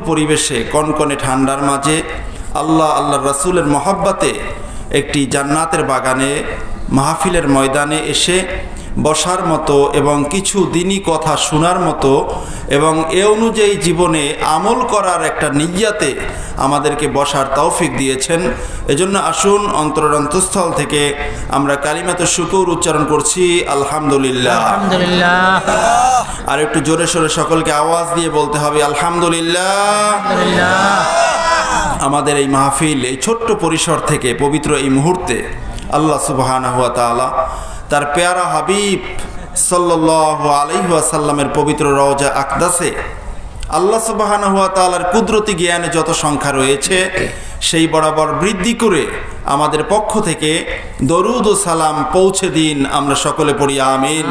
পরিবেশে কনকনে ঠান্ডার মাঝে আল্লাহর রাসূলের মহব্বতে একটি জান্নাতের বাগানে মাহফিলের ময়দানে এসে বসার মতো এবং কিছু দিনী কথা শোনার মতো এবং এ অনুযায়ী জীবনে আমল করার একটা নিয়্যাতে আমাদেরকে বসার তৌফিক দিয়েছেন। এজন্য আসুন অন্তরস্থল থেকে আমরা কালিমাতুশ শুকর উচ্চারণ করছি আলহামদুলিল্লাহ। আলহামদুলিল্লাহ। আর একটু জোরে সোরে সকলকে আওয়াজ দিয়ে বলতে হবে আলহামদুলিল্লাহ। আমাদের এই মাহফিল এই ছোট্ট পরিসর থেকে পবিত্র এই মুহূর্তে আল্লাহ সুবহানাহু ওয়া তাআলা তার পেয়ারা হাবিব সাল্লাল্লাহু আলাইহি ওয়াসাল্লামের পবিত্র রওজা আকদাসে আল্লাহ সুবহানাহু ওয়া তাআলার কুদরতি জ্ঞানে যত সংখ্যা রয়েছে সেই বরাবর বৃদ্ধি করে আমাদের পক্ষ থেকে দরুদ ও সালাম পৌঁছে দিন। আমরা সকলে পড়ি আমিন।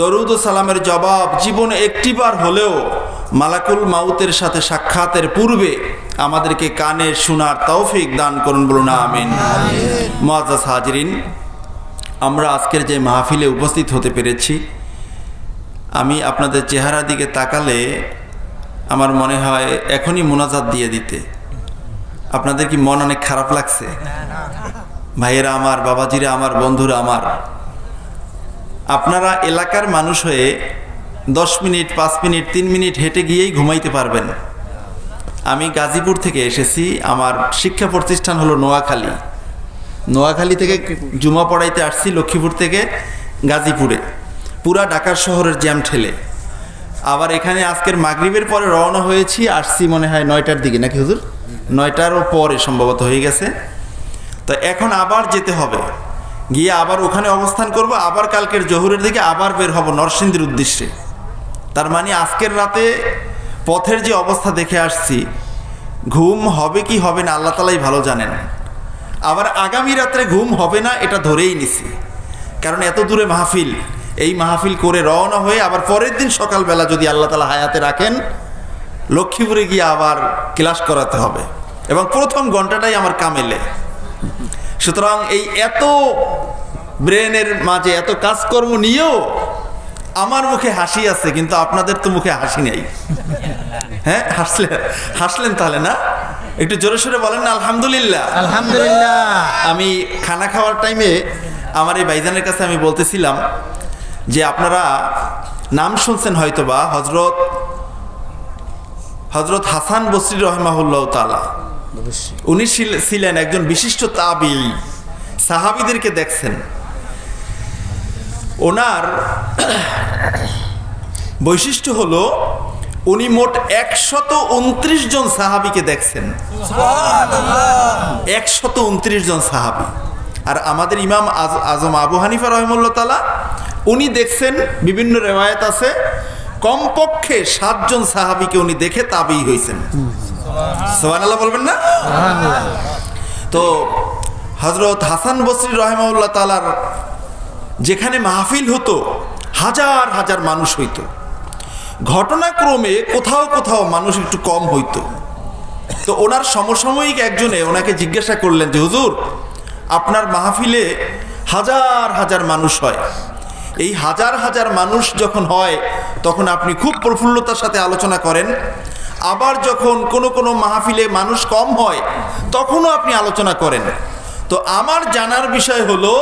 দরুদ ও সালামের জবাব জীবনে একটিবার হলেও মালাকুল মাউতের সাথে সাক্ষাতের পূর্বে আমাদেরকে কানে শোনার তৌফিক দান করুন, বলুন আমিন। মুআজ্জাজ হাজিরিন, আমরা আজকের যে মাহফিলে উপস্থিত হতে পেরেছি, আমি আপনাদের চেহারার দিকে তাকালে আমার মনে হয় এখনই মোনাজাত দিয়ে দিতে। আপনাদের কি মন অনেক খারাপ লাগছে? ভাইয়েরা আমার, বাবাজিরা আমার, বন্ধুরা আমার, আপনারা এলাকার মানুষ হয়ে 10 মিনিট, 5 মিনিট, 3 মিনিট হেঁটে গিয়েই ঘুমাইতে পারবেন। আমি গাজীপুর থেকে এসেছি, আমার শিক্ষা প্রতিষ্ঠান হলো নোয়াখালী থেকে জুমা পড়াইতে আসছি লক্ষ্মীপুর থেকে গাজীপুরে, পুরা ঢাকার শহরের জ্যাম ঠেলে। আবার এখানে আজকের মাগরিবের পরে রওনা হয়েছি, আসছি মনে হয় 9টার দিকে, নাকি হুজুর? 9টারও পরে সম্ভবত হয়ে গেছে। তো এখন আবার যেতে হবে, গিয়ে আবার ওখানে অবস্থান করব, আবার কালকের জোহরের দিকে আবার বের হব নরসিংদীর উদ্দেশ্যে। তার মানে আজকের রাতে পথের যে অবস্থা দেখে আসছি, ঘুম হবে কি হবে না আল্লাহ তাআলাই ভালো জানেন। আবার আগামী রাত্রে ঘুম হবে না এটা ধরেই নিছি, কারণ এত দূরে মাহফিল, এই মাহফিল করে রওনা হয়ে আবার পরের দিন সকালবেলা যদি আল্লাহ তাআলা হায়াতে রাখেন লক্ষ্মীপুরে গিয়ে আবার ক্লাস করাতে হবে, এবং প্রথম ঘন্টাটাই আমার কামেলে। সুতরাং এই এত ব্রেনের মাঝে এত কাজকর্ম নিয়েও আমার মুখে হাসি আছে, কিন্তু আপনাদের তো মুখে হাসি নেই। হ্যাঁ, হাসলেন তাহলে না? একটু জোরে সোরে বলেন না আলহামদুলিল্লাহ। আলহামদুলিল্লাহ। আমি খানা খাওয়ার টাইমে আমার এই ভাইজানের কাছে আমি বলতেছিলাম যে আপনারা নাম শুনছেন হয়তোবা হযরত হাসান বসরি রাহিমাহুল্লাহ তাআলা। উনি ছিলেন একজন বিশিষ্ট তাবিঈ, সাহাবীদেরকে দেখছেন। ওনার বৈশিষ্ট্য হলো উনি মোট 129 জন সাহাবীকে দেখছেন। সুবহানাল্লাহ। 129 জন সাহাবী। আর আমাদের ইমাম আজম আবু হানিফা রাহিমাহুল্লাহ তাআলা উনি দেখছেন, বিভিন্ন রিওয়ায়াত আছে, কমপক্ষে 7 জন সাহাবীকে উনি দেখে তাবিঈ হয়েছেন। সুবহানাল্লাহ বলবেন না? সুবহানাল্লাহ। তো হযরত হাসান বসরি রাহিমাহুল্লাহ তাআলার যেখানে মাহফিল হতো হাজার হাজার মানুষ হইতো, ঘটনাক্রমে কোথাও কোথাও মানুষ একটু কম হইতো। তো ওনার সমসাময়িক একজনে ওনাকে জিজ্ঞাসা করলেন যে হুজুর, আপনার মাহফিলে হাজার হাজার মানুষ হয়, এই হাজার হাজার মানুষ যখন হয় তখন আপনি খুব প্রফুল্লতার সাথে আলোচনা করেন, আবার যখন কোনো কোনো মাহফিলে মানুষ কম হয় তখনও আপনি আলোচনা করেন। তো আমার জানার বিষয় হলো,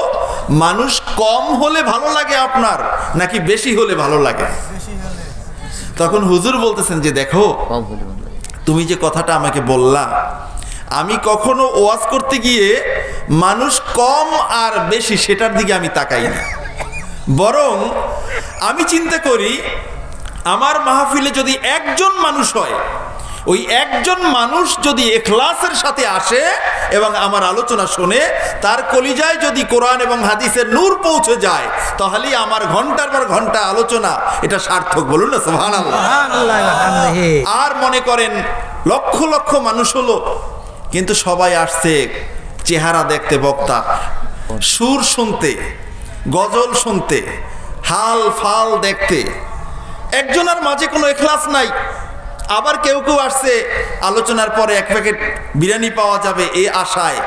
মানুষ কম হলে ভালো লাগে আপনার নাকি বেশি হলে ভালো লাগে? তখন হুজুর বলতেছেন যে দেখো, তুমি যে কথাটা আমাকে বললা, আমি কখনো ওয়াজ করতে গিয়ে মানুষ কম আর বেশি সেটার দিকে আমি তাকাই না, বরং আমি চিন্তা করি আমার মাহফিলে যদি একজন মানুষ হয়, ওই একজন মানুষ যদি ইখলাসের সাথে আসে এবং আমার আলোচনা শোনে, তার কলিজায় যদি কোরআন এবং হাদিসের নূর পৌঁছে যায়, তাহলেই আমার ঘন্টার পর ঘন্টা আলোচনা এটা সার্থক। বলুন না সুবহানাল্লাহ। আর মনে করেন লক্ষ লক্ষ মানুষ হলো, কিন্তু সবাই আসছে চেহারা দেখতে, বক্তা সুর শুনতে, গজল শুনতে, হাল ফাল দেখতে, একজনের মাঝে কোনো ইখলাস নাই। আবার কেউ কেউ আসছে আলোচনার পরে 1 প্যাকেট বিরিয়ানি পাওয়া যাবে এই আশায়।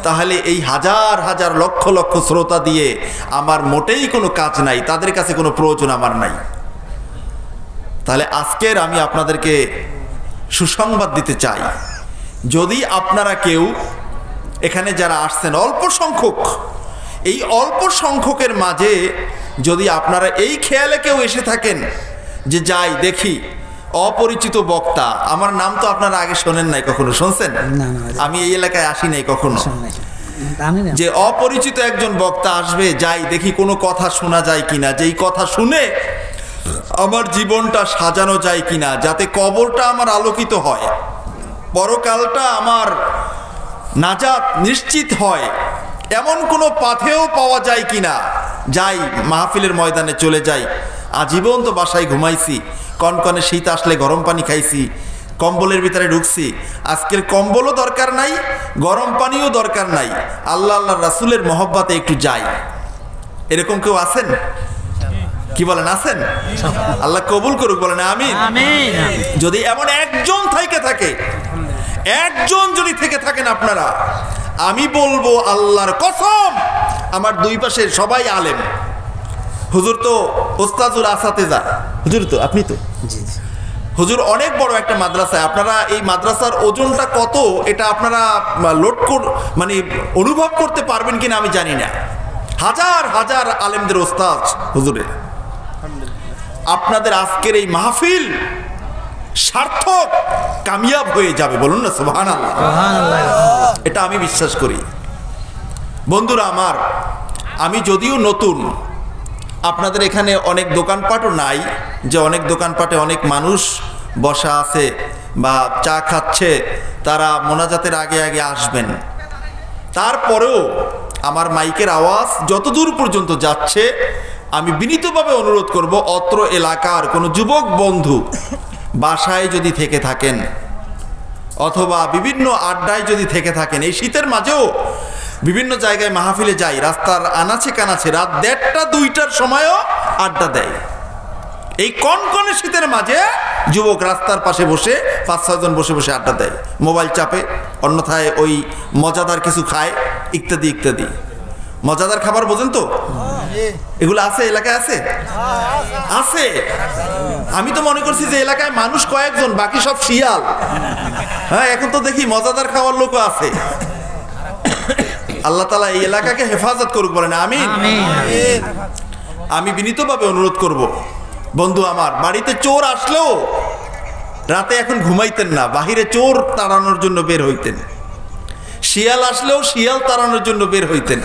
তাহলে এই হাজার হাজার লক্ষ লক্ষ শ্রোতা দিয়ে আমার মোটেই কোনো কাজ নাই, তাদের কাছে কোনো প্রয়োজন আমার নাই। তাহলে আজকের আমি আপনাদেরকে সুসংবাদ দিতে চাই, যদি আপনারা কেউ এখানে যারা আসছেন অল্প সংখ্যক, এই অল্প সংখ্যকের মাঝে যদি আপনারা এই খেয়ালে কেউ এসে থাকেন যে যাই দেখি অপরিচিত বক্তা, আমার নাম তো আপনারা আগে শোনেন নাই, কখনো শুনছেন? আমি এই এলাকায় আসি নাই কখনো, যে অপরিচিত একজন বক্তা আসবে, যাই দেখি কোনো কথা শোনা যায় কিনা, যেই কথা শুনে আমার জীবনটা সাজানো যায় কিনা, যাতে কবরটা আমার আলোকিত হয়, পরকালটা আমার নাজাত নিশ্চিত হয়, এমন কোনো পাথেও পাওয়া যায় কিনা। যাই মাহফিলের ময়দানে চলে যাই। আজীবন তো বাসায় ঘুমাইছি, কনকনে শীত আসলে গরম পানি খাইছি, কম্বলের ভিতরে ঢুকছি, আজকের কম্বলও দরকার নাই, গরম পানিও দরকার নাই, আল্লাহ আল্লাহ রাসূলের মহব্বতে একটু যাই। এরকম কেউ আছেন? কি বলেন, আছেন? আল্লাহ কবুল করুক, বলেন আমিন। যদি এমন একজন থাকে, একজন যদি থেকে থাকেন আপনারা, আমি বলবো আল্লাহর কসম, আমার দুই পাশে সবাই আলেম। হুজুর তো ওস্তাজুল আসাতেজা, হুজুর তো আপনি তো হুজুর অনেক বড় একটা মাদ্রাসায়, আপনারা এই মাদ্রাসার ওজনটা কত এটা আপনারা মানে অনুভব করতে পারবেন কিনা আমি জানি না। হাজার হাজার আলেমদের ওস্তাজ হুজুরে। আপনাদের আজকের এই মাহফিল সার্থক, কামিয়াব হয়ে যাবে, বলুন না সুবহানাল্লাহ। এটা আমি বিশ্বাস করি। বন্ধুরা আমার, আমি যদিও নতুন, আপনাদের এখানে অনেক দোকানপাটও নাই যে অনেক দোকানপাটে অনেক মানুষ বসা আছে বা চা খাচ্ছে, তারা মোনাজাতের আগে আগে আসবেন। তারপরেও আমার মাইকের আওয়াজ যতদূর পর্যন্ত যাচ্ছে, আমি বিনীতভাবে অনুরোধ করব, অত্র এলাকার কোনো যুবক বন্ধু বাসায় যদি থেকে থাকেন অথবা বিভিন্ন আড্ডায় যদি থেকে থাকেন, এই শীতের মাঝেও বিভিন্ন জায়গায় মাহফিলে যাই, রাস্তার আনাচে কানাচে রাত 1:30 2টার সময়ও আড্ডা দেয়। এই কনকনে শীতের মাঝে যুবক রাস্তার পাশে বসে 5-6 জন বসে বসে আড্ডা দেয়, মোবাইল চাপে, অন্যথায় ওই মজাদার কিছু খায়, ইত্যাদি ইত্যাদি। মজাদার খাবার বোঝেন তো? এগুলো আছে, এলাকায় আছে, আছে। আমি তো মনে করছি যে এলাকায় মানুষ কয়েকজন, বাকি সব শিয়াল। হ্যাঁ, এখন তো দেখি মজাদার খাওয়ার লোকও আছে। আল্লাহ তাআলা এই এলাকাকে হেফাজত করুক, বলেন আমিন। আমি বিনীতভাবে অনুরোধ করব, বন্ধু আমার, বাড়িতে চোর আসলেও রাতে এখন ঘুমাইতেন না, বাহিরে চোর তাড়ানোর জন্য বের হইতেন, শিয়াল আসলেও শিয়াল তাড়ানোর জন্য বের হইতেন।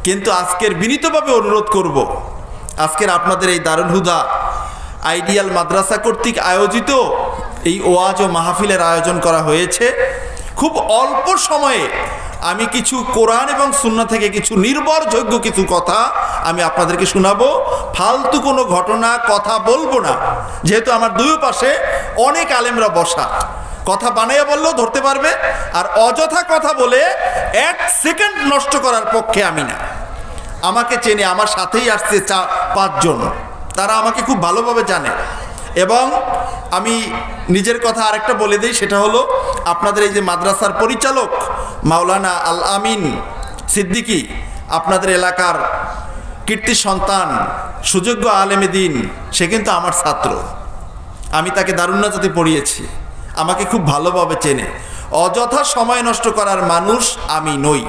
কিন্তু আজকের বিনীতভাবে অনুরোধ করব, আজকের আপনাদের এই দারুল হুদা আইডিয়াল মাদ্রাসা কর্তৃক আয়োজিত এই ওয়াজ ও মাহফিলের আয়োজন করা হয়েছে। খুব অল্প সময়ে আমি কিছু কোরআন এবং সুন্নাহ থেকে কিছু নির্ভরযোগ্য কিছু কথা আমি আপনাদেরকে শোনাবো। ফালতু কোনো ঘটনা কথা বলবো না, যেহেতু আমার দুই পাশে অনেক আলেমরা বসা, কথা বানাইয়া বললেও ধরতে পারবে, আর অযথা কথা বলে 1 সেকেন্ড নষ্ট করার পক্ষে আমি না। আমাকে চেনে, আমার সাথেই আসছে 4-5 জন, তারা আমাকে খুব ভালোভাবে জানে। এবং আমি নিজের কথা আরেকটা বলে দিই, সেটা হলো আপনাদের এই যে মাদ্রাসার পরিচালক মাওলানা আল আমিন সিদ্দিকী, আপনাদের এলাকার কীর্তি সন্তান, সুযোগ্য আলেমে দিন, সে কিন্তু আমার ছাত্র। আমি তাকে দারুন নাজাতে পড়িয়েছি, আমাকে খুব ভালোভাবে চেনে। অযথা সময় নষ্ট করার মানুষ আমি নই।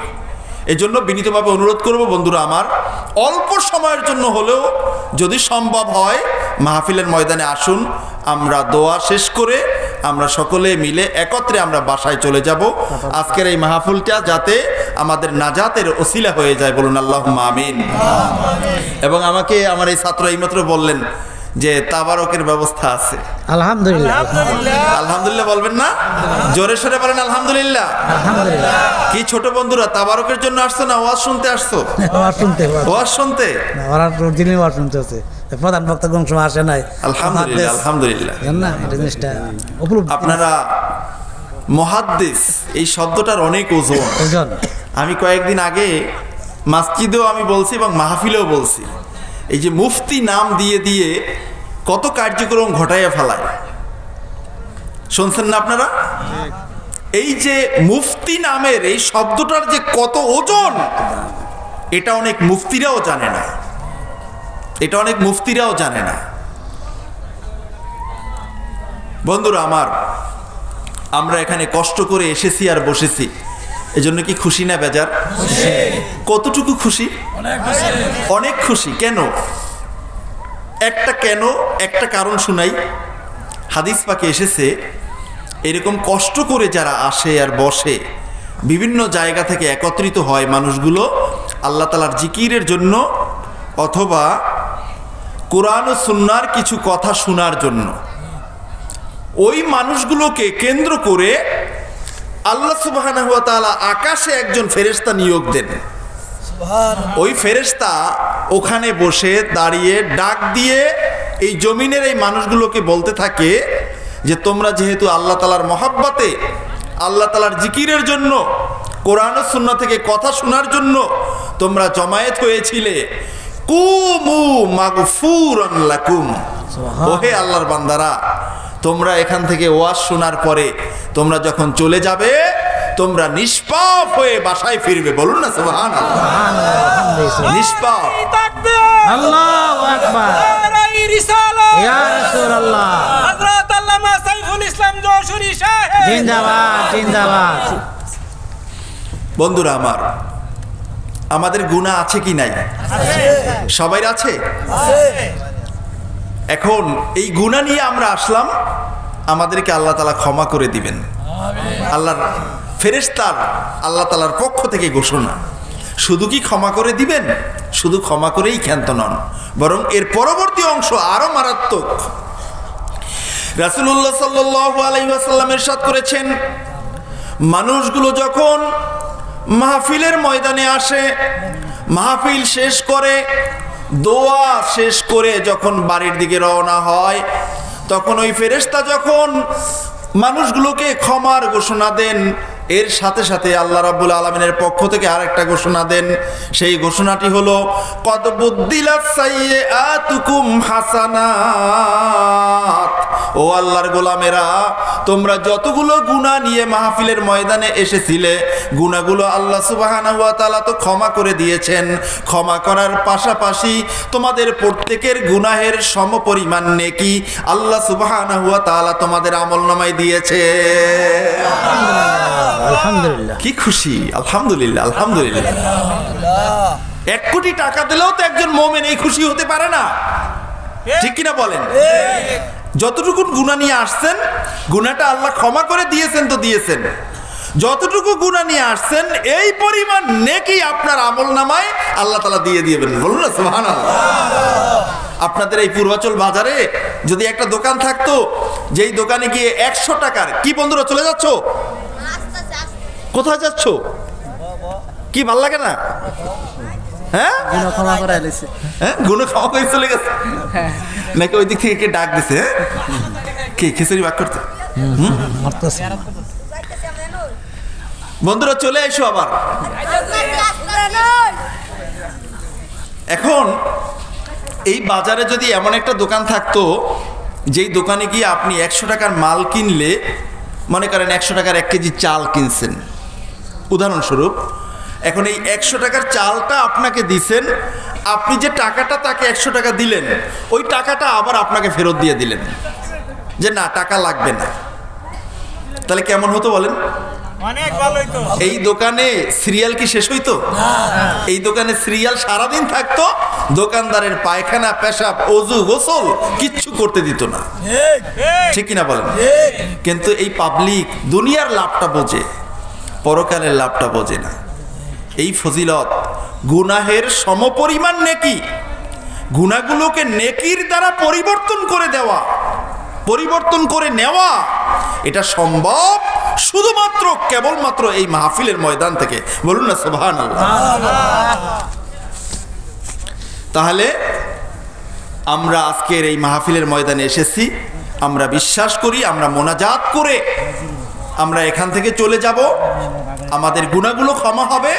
এজন্য বিনীতভাবে অনুরোধ করব, বন্ধুরা আমার, অল্প সময়ের জন্য হলেও যদি সম্ভব হয় মাহফিলের ময়দানে আসুন। আমরা দোয়া শেষ করে আমরা সকলে মিলে একত্রে আমরা বাসায় চলে যাব। আজকের এই মাহফিলটা যাতে আমাদের নাজাতের ওসিলা হয়ে যায়, বলুন আল্লাহুম্মা আমিন। এবং আমাকে আমার এই ছাত্র এইমাত্র বললেন যে তাবারকের ব্যবস্থা আছে। আলহামদুলিল্লাহ। আলহামদুলিল্লাহ বলবেন না? জোরে সোরে বলেন আলহামদুলিল্লাহ। কি ছোট বন্ধুরা, তাবারকের জন্য আসছো না ওয়াজ শুনতে আসছো? ওয়াজ শুনতে ওয়াজ শুনতে আছে, প্রধান বক্তা কোন সময় আসে নাই। আলহামদুলিল্লাহ, আলহামদুলিল্লাহ। আপনারা মুহাদ্দিস, এই শব্দটার অনেক ওজন। আমি কয়েকদিন আগে মসজিদেও আমি বলছি এবং মাহফিলেও বলছি, এই যে মুফতি নাম দিয়ে দিয়ে কত কার্যক্রম ঘটাইয়া ফেলায়, শুনছেন না আপনারা? এই যে মুফতি নামের এই শব্দটার যে কত ওজন, এটা অনেক মুফতিরাও জানে না, এটা অনেক মুফতিরাও জানে না। বন্ধুরা আমার, আমরা এখানে কষ্ট করে এসেছি আর বসেছি, এজন্য কি খুশি না বেজার? কতটুকু খুশি? অনেক খুশি। কেন? একটা কারণ শুনাই। হাদিস পাকে এসেছে, এরকম কষ্ট করে যারা আসে আর বসে, বিভিন্ন জায়গা থেকে একত্রিত হয় মানুষগুলো আল্লাহ তাআলার জিকিরের জন্য অথবা কোরআন ও সুন্নাহর কিছু কথা শোনার জন্য, ওই মানুষগুলোকে কেন্দ্র করে আল্লাহ সুবহানাহু ওয়া তাআলা আকাশে একজন ফেরেশতা নিয়োগ দেন। ওই ফেরেশতা ওখানে বসে দাঁড়িয়ে ডাক দিয়ে এই জমিনের এই মানুষগুলোকে বলতে থাকে যে তোমরা যেহেতু আল্লাহ তাআলার মহব্বতে, আল্লাহ তাআলার জিকিরের জন্য, কোরআন ও সুন্নাহ থেকে কথা শোনার জন্য তোমরা জমায়েত হয়েছিলে, কুমু মাগফুরান লাকুম, ওহে আল্লাহর বান্দারা, তোমরা এখান থেকে ওয়াজ শোনার পরে তোমরা যখন চলে যাবে তোমরা নিষ্পাপ হয়ে বাসায় ফিরবে। বলুন না সুবহানাল্লাহ। নিষ্পাপ। আল্লাহু আকবার। ইয়া রাসূলুল্লাহ। হযরত আল্লামা সাইফুল ইসলাম যশোরী সাহেব জিন্দাবাদ জিন্দাবাদ। বন্ধুরা আমার, আমাদের গুনাহ আছে কি নাই? সবাই আছে। এখন এই গুনাহ নিয়ে আমরা আসলাম, আমাদেরকে আল্লাহ তাআলা ক্ষমা করে দিবেন। আল্লাহর ফেরেশতার, আল্লাহ তাআলার পক্ষ থেকে ঘোষণা, শুধু কি ক্ষমা করে দিবেন? শুধু ক্ষমা করেই ক্ষান্ত নন, বরং এর পরবর্তী অংশ আরো মারাত্মক। রাসূলুল্লাহ সাল্লাল্লাহু আলাইহি ওয়াসাল্লাম ইরশাদ করেছেন, মানুষগুলো যখন মাহফিলের ময়দানে আসে, মাহফিল শেষ করে, দোয়া শেষ করে যখন বাড়ির দিকে রওনা হয়, তখন ওই ফেরেশতা যখন মানুষগুলোকে ক্ষমার ঘোষণা দেন, এর সাথে সাথে আল্লাহ রাব্বুল আলামিনের পক্ষ থেকে আরেকটা ঘোষণা দেন। সেই ঘোষণাটি হলো, কদ বুদ্দিলাত সাইয়্যাতুকুম হাসানাত। ও আল্লাহর গোলামেরা, তোমরা যতগুলো গুনাহ নিয়ে মাহফিলের ময়দানে এসেছিলে, গুনাহগুলো আল্লাহ সুবহানাহু ওয়া তাআলা তো ক্ষমা করে দিয়েছেন। ক্ষমা করার পাশাপাশি তোমাদের প্রত্যেকের গুনাহের সমপরিমাণ নেকি আল্লাহ সুবহানাহু ওয়া তাআলা তোমাদের আমলনামায় দিয়েছে। আলহামদুলিল্লাহ। কি খুশি! আলহামদুলিল্লাহ, আলহামদুলিল্লাহ। 1 কোটি টাকা দিলেও তো একজন মুমিন এই খুশি হতে পারে না, ঠিক কিনা বলেন? যতটুকু গুনাহ নিয়ে আসছেন, গুনাহটা আল্লাহ ক্ষমা করে দিয়েছেন তো দিয়েছেন, যতটুকু গুনাহ নিয়ে আসছেন এই পরিমাণ নেকি আপনার আমলনামায় আল্লাহ তাআলা দিয়ে দিবেন। বলুন না সুবহানাল্লাহ। আপনাদের এই পূর্বাচল বাজারে যদি একটা দোকান থাকতো, যেই দোকানে গিয়ে 100 টাকার, কি বন্ধুরা চলে যাচ্ছ? কোথায় যাচ্ছ? কি ভাল লাগে না? হ্যাঁ, গুনাহ ক্ষমা করে আইছে। হ্যাঁ, গুনাহ ক্ষমা করে চলে গেছে নাকি ওই দিক থেকে কে ডাক দিছে? কি খিচুড়ি ভাগ করতে? মারতেছে। বন্ধুরা চলে এসো আবার। এখন এই বাজারে যদি এমন একটা দোকান থাকতো, যেই দোকানে গিয়ে আপনি 100 টাকার মাল কিনলে, মনে করেন 100 টাকার 1 কেজি চাল কিনছেন উদাহরণস্বরূপ, এখন এই 100 টাকার চালটা আপনাকে দিছেন, আপনি যে টাকাটা তাকে 100 টাকা দিলেন, ওই টাকাটা আবার আপনাকে ফেরত দিয়ে দিলেন যে না, টাকা লাগবে না, তাহলে কেমন হতো বলেন? অনেক ভালোই তো। এই দোকানে সিরিয়াল কি শেষ হইতো? এই দোকানে সিরিয়াল সারাদিন থাকতো, দোকানদারের পায়খানা, পেশাব, ওযু, গোসল কিচ্ছু করতে দিত না, ঠিক কিনা বলেন? কিন্তু এই পাবলিক দুনিয়ার লাভটা বোঝে, পরকালের লাভটা বোঝে না। এই ফজিলত, গুনাহের সমপরিমাণ নেকি, গুনাহগুলোকে নেকির দ্বারা পরিবর্তন করে দেওয়া, পরিবর্তন করে নেওয়া, এটা সম্ভব শুধুমাত্র কেবলমাত্র এই মাহফিলের ময়দান থেকে। বলুন না সুবহানাল্লাহ। তাহলে আমরা আজকের এই মাহফিলের ময়দানে এসেছি, আমরা বিশ্বাস করি, আমরা মোনাজাত করে আমরা এখান থেকে চলে যাব, আমাদের গুনাহগুলো ক্ষমা হবে,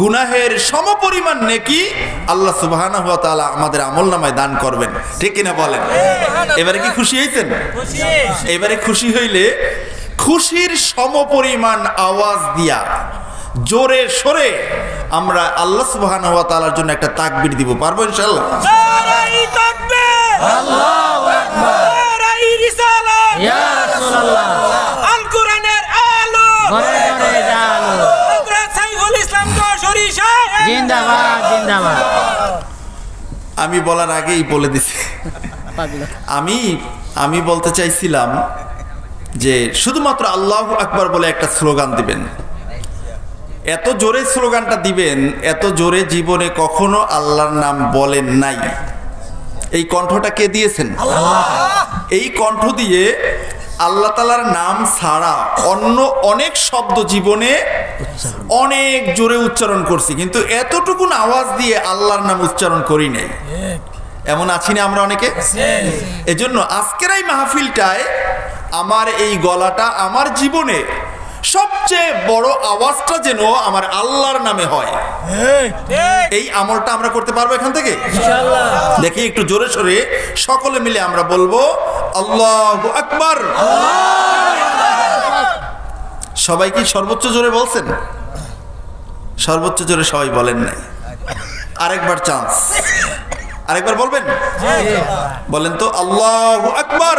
গুনাহের সমপরিমাণ নেকি আল্লাহ সুবহানাহু ওয়া তাআলা আমাদের আমলনামায় দান করবেন, ঠিক কিনা বলেন? এবারে কি খুশি হইছেন? এবারে খুশি হইলে খুশির সমপরিমাণ আওয়াজ দিয়া জোরে সরে আমরা আল্লাহ সুবহানাহু ওয়া তাআলার জন্য একটা তাকবীর দিব, পারবো ইনশাআল্লাহ? নারায়ে তাকবীর, আল্লাহু আকবার। নারায়ে রিসালাত, ইয়া রাসূলুল্লাহ। আল কুরআন জিন্দাবাদ জিন্দাবাদ। আমি বলার আগেই বলে দিছি। আমি বলতে চাইছিলাম যে শুধুমাত্র আল্লাহু আকবার বলে একটা স্লোগান দিবেন। এত জোরে স্লোগানটা দিবেন, এত জোরে জীবনে কখনো আল্লাহর নাম বলেন নাই। এই কণ্ঠটা কে দিয়েছেন? এই কণ্ঠ দিয়ে আল্লাহ তাআলার নাম ছাড়া অন্য অনেক শব্দ জীবনে অনেক জোরে উচ্চারণ করছি, কিন্তু এতটুকুন আওয়াজ দিয়ে আল্লাহর নাম উচ্চারণ করি নাই। এমন আছি না আমরা অনেকে? এজন্য আজকের এই মাহফিলটায় আমার এই গলাটা আমার জীবনে সবচেয়ে বড় আওয়াজটা যেন আমার আল্লাহর নামে হয়। এই আমলটা আমরা করতে পারবো এখান থেকে দেখি। একটু জোরে সোরে সকলে মিলে আমরা বলবো আল্লাহু আকবার। সবাই কি সর্বোচ্চ জোরে বলছেন? সর্বোচ্চ জোরে সবাই বলেন নাই। আরেকবার চান্স, আরেকবার বলবেন? বলেন তো আল্লাহু আকবার।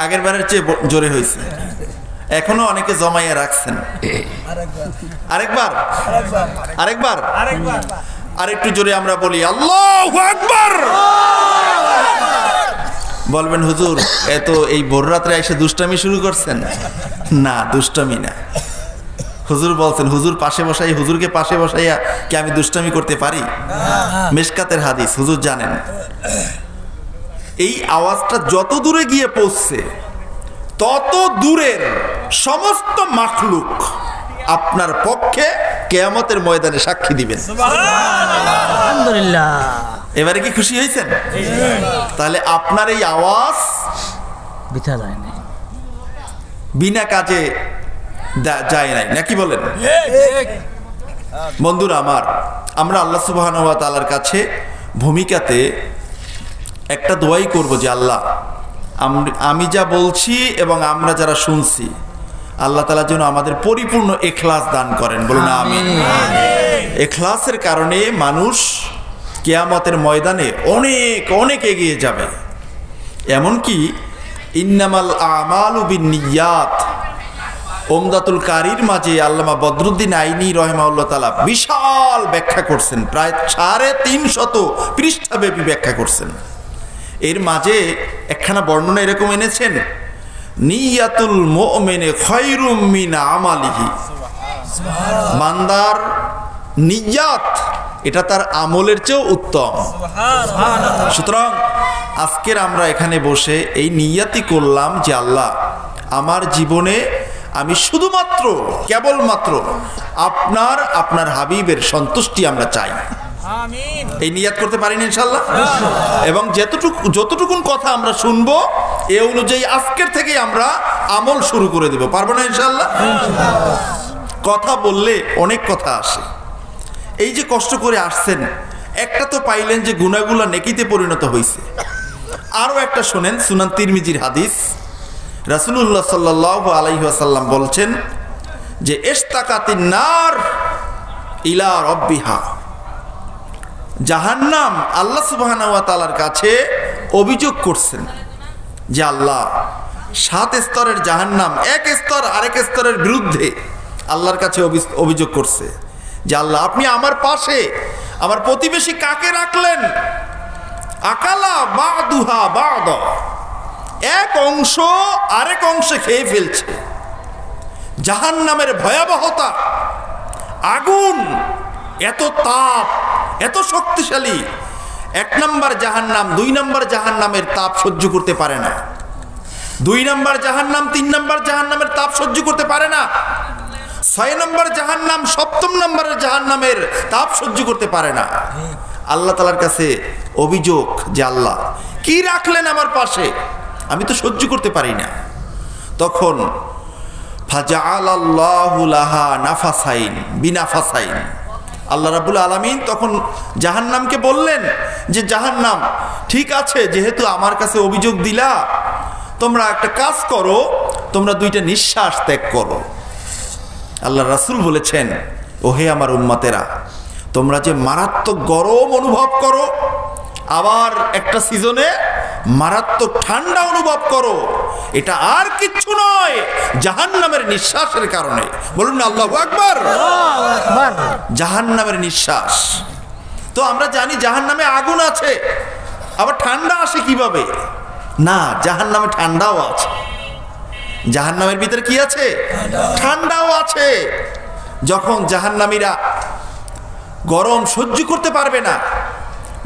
আগের বারের চেয়ে জোরে হয়েছে। এখনো অনেকে জমাইয়া রাখছেন। আরেকবার, আরেকবার, আরেকটু জোরে আমরা বলি আল্লাহু আকবার। বলবেন হুজুর এত এই ভোর রাত্রে এসে দুষ্টামি শুরু করছেন? না, দুষ্টামি না। হুজুর বলছেন, হুজুর পাশে বসাই, হুজুরকে পাশে বসাইয়া কি আমি দুষ্টামি করতে পারি? মিশকাতের হাদিস, হুজুর জানেন। এই আওয়াজটা যত দূরে গিয়ে পৌঁছছে তত দূরের সমস্ত মাখলুক আপনার পক্ষে কিয়ামতের ময়দানে সাক্ষী দিবেন। আলহামদুলিল্লাহ। এবারে কি খুশি হয়েছেন? তাহলে আপনার এই আওয়াজ বিথা যায় না, বিনা কাজে যায় নাই, নাকি বলেন? বন্ধুরা আমার, আমরা আল্লাহ সুবহানাহু ওয়া তাআলার কাছে ভূমিকাতে একটা দোয়াই করব যে আল্লাহ আমি যা বলছি এবং আমরা যারা শুনছি, আল্লাহ তাআলা যেন আমাদের পরিপূর্ণ ইখলাস দান করেন। বলুন আমিন। ইখলাসের কারণে মানুষ কিয়ামতের ময়দানে অনেক অনেক এগিয়ে যাবে। এমনকি ইন্নামাল আমালু বিন্নিয়াত, ওমদাতুল কারির মাঝে আল্লামা বদরুদ্দিন আইনি রহিমাহুল্লাহ তাআলা বিশাল ব্যাখ্যা করছেন, প্রায় 350 পৃষ্ঠাব্যাপী ব্যাখ্যা করছেন। এর মাঝে একখানা বর্ণনা এরকম এনেছেন, নিয়াতুল মুমিনে খায়রুম মিন আমালিহি। বান্দার নিয়াত এটা তার আমলের চেয়েও উত্তম। সুতরাং আজকের আমরা এখানে বসে এই নিয়াতি করলাম যে আল্লাহ আমার জীবনে আমি শুধুমাত্র কেবলমাত্র আপনার হাবিবের সন্তুষ্টি আমরা চাই। এই নিয়াত করতে পারিনি ইনশাআল্লাহ। এবং যতটুকুন কথা আমরা শুনবো এ অনুযায়ী আজকের থেকে আমরা আমল শুরু করে দেব। পারবো না ইনশাআল্লাহ? কথা বললে অনেক কথা আসে। এই যে কষ্ট করে আসছেন, একটা তো পাইলেন যে গুনাহগুলো নেকিতে পরিণত হয়েছে। আরো একটা শোনেন, সুনান তিরমিজির হাদিস। রাসূলুল্লাহ সাল্লাল্লাহু আলাইহি ওয়াসাল্লাম বলছেন যে ইশতাকাতিন নার ইলা রাব্বিহা। জাহান্নাম আল্লাহ সুবহানাহু ওয়া তাআলার কাছে অভিযোগ করছেন যে আল্লাহ 7 স্তরের জাহান্নাম এক স্তর আরেক স্তরের বিরুদ্ধে আল্লাহর কাছে অভিযোগ করছে যে আল্লাহ আপনি আমার পাশে আমার প্রতিবেশী কাকে রাখলেন? আকালা বাদুহা বাদ, এক অংশ আরেক অংশে খেয়ে ফেলছে। জাহান্নামের ভয়াবহতা, আগুন এত তাপ, এত শক্তিশালী, 1 নম্বর জাহান্নাম 2 নম্বর জাহান্নামের তাপ সহ্য করতে পারে না। 2 নম্বর জাহান্নাম 3 নম্বর জাহান্নামের তাপ সহ্য করতে পারে না। 6 নম্বর জাহান্নাম 7ম নম্বরের জাহান্নামের তাপ সহ্য করতে পারে না। আল্লাহ তাআলার কাছে অভিযোগ যে আল্লাহ কি রাখলেন আমার পাশে, আমি তো সহ্য করতে পারি না। তখন ফাজআলাল্লাহু লাহা নাফাসাইন বিনাফাসাইন, আল্লাহ রাব্বুল আলামিন তখন জাহান্নামকে বললেন যে জাহান্নাম ঠিক আছে, যেহেতু আমার কাছে অভিযোগ দিলা, তোমরা একটা কাজ করো, তোমরা 2টা নিঃশ্বাস ত্যাগ করো। আল্লাহ রাসূল বলেছেন, ওহে আমার উম্মতেরা, তোমরা যে মারাত্মক গরম অনুভব করো, আবার একটা সিজনে মারাত্মক ঠান্ডা অনুভব করো, এটা আর কিচ্ছু নয়, জাহান্নামের নিঃশ্বাসের কারণে। বলুন না আল্লাহু আকবার। জাহান্নামের নিঃশ্বাস। তো আমরা জানি জাহান্নামে আগুন আছে, আবার ঠান্ডা আসে কিভাবে? না, জাহান্নামে ঠান্ডাও আছে। জাহান্নামের ভিতরে কি আছে? ঠান্ডাও আছে। যখন জাহান্নামীরা গরম সহ্য করতে পারবে না,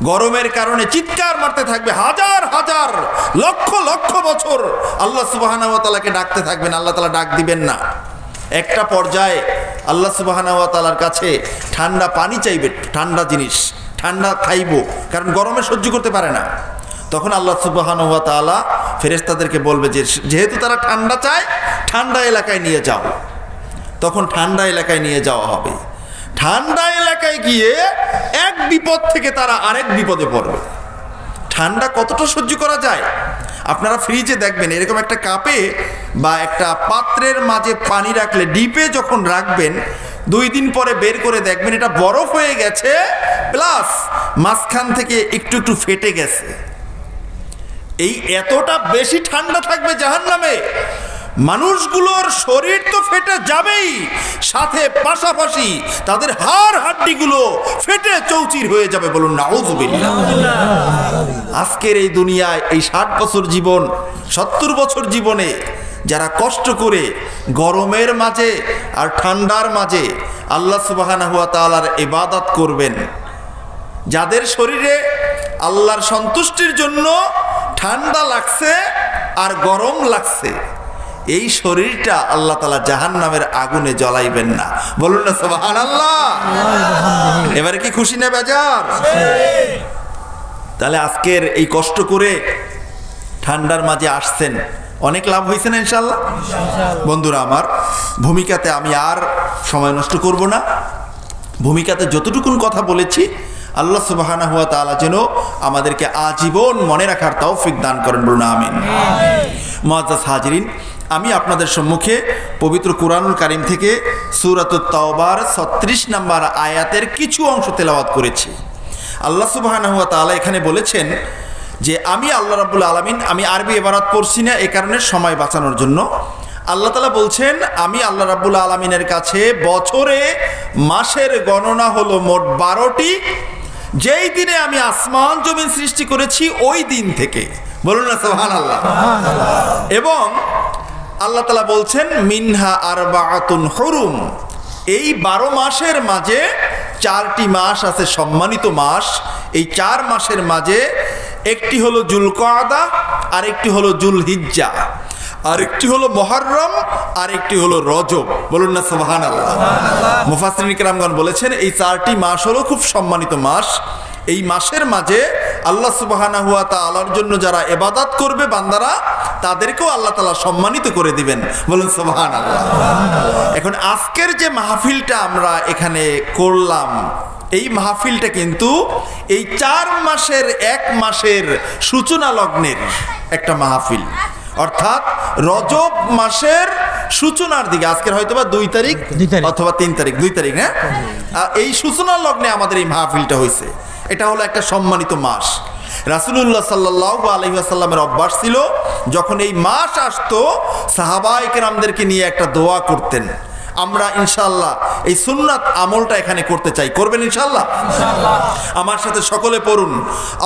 গরমের কারণে চিৎকার মারতে থাকবে, হাজার হাজার লক্ষ লক্ষ বছর আল্লাহ সুবহানাহু ওয়া তাআলাকে ডাকতে থাকবেন, আল্লাহ তাআলা ডাক দিবেন না। একটা পর্যায়ে আল্লাহ সুবহানাহু ওয়া তাআলার কাছে ঠান্ডা পানি চাইবে, ঠান্ডা জিনিস, ঠান্ডা খাইবো, কারণ গরমে সহ্য করতে পারে না। তখন আল্লাহ সুবহানাহু ওয়া তাআলা ফেরেশতাদেরকে বলবে যে যেহেতু তারা ঠান্ডা চায়, ঠান্ডা এলাকায় নিয়ে যাও। তখন ঠান্ডা এলাকায় নিয়ে যাওয়া হবে। ঠান্ডা এলাকায় গিয়ে এক বিপদ থেকে তারা আরেক বিপদে পড়বে। ঠান্ডা কতটা সহ্য করা যায়? আপনারা ফ্রিজে দেখবেন, এরকম একটা কাপে বা একটা পাত্রের মাঝে পানি রাখলে, ডিপে যখন রাখবেন, 2 দিন পরে বের করে দেখবেন এটা বরফ হয়ে গেছে, প্লাস মাঝখান থেকে একটু একটু ফেটে গেছে। এই এতটা বেশি ঠান্ডা থাকবে জাহান্নামে, মানুষগুলোর শরীর তো ফেটে যাবেই, সাথে পাশাপাশি তাদের হাড় হাড্ডিগুলো ফেটে চৌচির হয়ে যাবে। বলুন নাউযুবিল্লাহ। আজকের এই দুনিয়ায় এই 60 বছর জীবন, 70 বছর জীবনে যারা কষ্ট করে গরমের মাঝে আর ঠান্ডার মাঝে আল্লাহ সুবহানাহু ওয়া তাআলার ইবাদত করবেন, যাদের শরীরে আল্লাহর সন্তুষ্টির জন্য ঠান্ডা লাগছে আর গরম লাগছে, এই শরীরটা আল্লাহ তাআলা জাহান্নামের আগুনে জ্বলাইবেন না। বলুন না সুবহানাল্লাহ। এবারে কি খুশি না বেজার? তাহলে আজকের এই কষ্ট করে ঠান্ডার মাঝে আসছেন, অনেক লাভ হয়েছে না ইনশাআল্লাহ? বন্ধুরা আমার, ভূমিকাতে আমি আর সময় নষ্ট করব না। ভূমিকাতে যতটুকুন কথা বলেছি আল্লাহ সুবহানাহু ওয়া তাআলা যেন আমাদেরকে আজীবন মনে রাখার তৌফিক দান করেন। বলুন আমিন। মুআজ্জাজ হাজিরিন, আমি আপনাদের সম্মুখে পবিত্র কুরআনুল কারীম থেকে সূরাতুত তাওবার 36 নম্বর আয়াতের কিছু অংশ তেলাওয়াত করেছি। আল্লাহ সুবহানাহু ওয়া তাআলা এখানে বলেছেন যে আমি আল্লাহ রাব্বুল আলামিন, আমি আরবি ইবারত পড়ছি না এই কারণে সময় বাঁচানোর জন্য। আল্লাহ তাআলা বলছেন আমি আল্লাহ রাব্বুল আলামিনের কাছে বছরে মাসের গণনা হলো মোট 12টি, যেই দিনে আমি আসমান জমিন সৃষ্টি করেছি ওই দিন থেকে। বলুন না সুবহানাল্লাহ। এবং আল্লাহ তাআলা বলছেন মিনহা আরবাআতুন হুরুম, এই 12 মাসের মাঝে 4টি মাস আছে সম্মানিত মাস। এই 4 মাসের মাঝে একটি হলো জুলকাদা, আরেকটি হলো জুলহিজ্জা, আরেকটি হলো মুহররম, আরেকটি হলো রজব। বলুন না সুবহানাল্লাহ। মুফাসসিরিন কিরামগণ বলেছেন এই 4টি মাস হলো খুব সম্মানিত মাস। এই মাসের মাঝে আল্লাহ সুবহানাহু ওয়া তাআলার জন্য যারা ইবাদত করবে বান্দারা, তাদেরকেও আল্লাহ তাআলা সম্মানিত করে দিবেন। বলুন সুবহানাল্লাহ। এখন আজকের যে মাহফিলটা আমরা এখানে করলাম, এই মাহফিলটা কিন্তু এই 4 মাসের 1 মাসের সূচনা লগ্নের একটা মাহফিল, অর্থাৎ রজব মাসের সূচনার দিকে। আজকের হয়তোবা 2 তারিখ অথবা 3 তারিখ, 2 তারিখ, হ্যাঁ, এই সূচনা লগ্নে আমাদের এই মাহফিলটা হয়েছে। এটা হলো একটা সম্মানিত মাস। রাসূলুল্লাহ সাল্লাল্লাহু আলাইহি ওয়াসাল্লামের অভ্যাস ছিল যখন এই মাস আসতো সাহাবায়ে কেরামদেরকে নিয়ে একটা দোয়া করতেন। আমরা ইনশাআল্লাহ এই সুন্নাত আমলটা এখানে করতে চাই। করবেন ইনশাআল্লাহ? আমার সাথে সকলে পড়ুন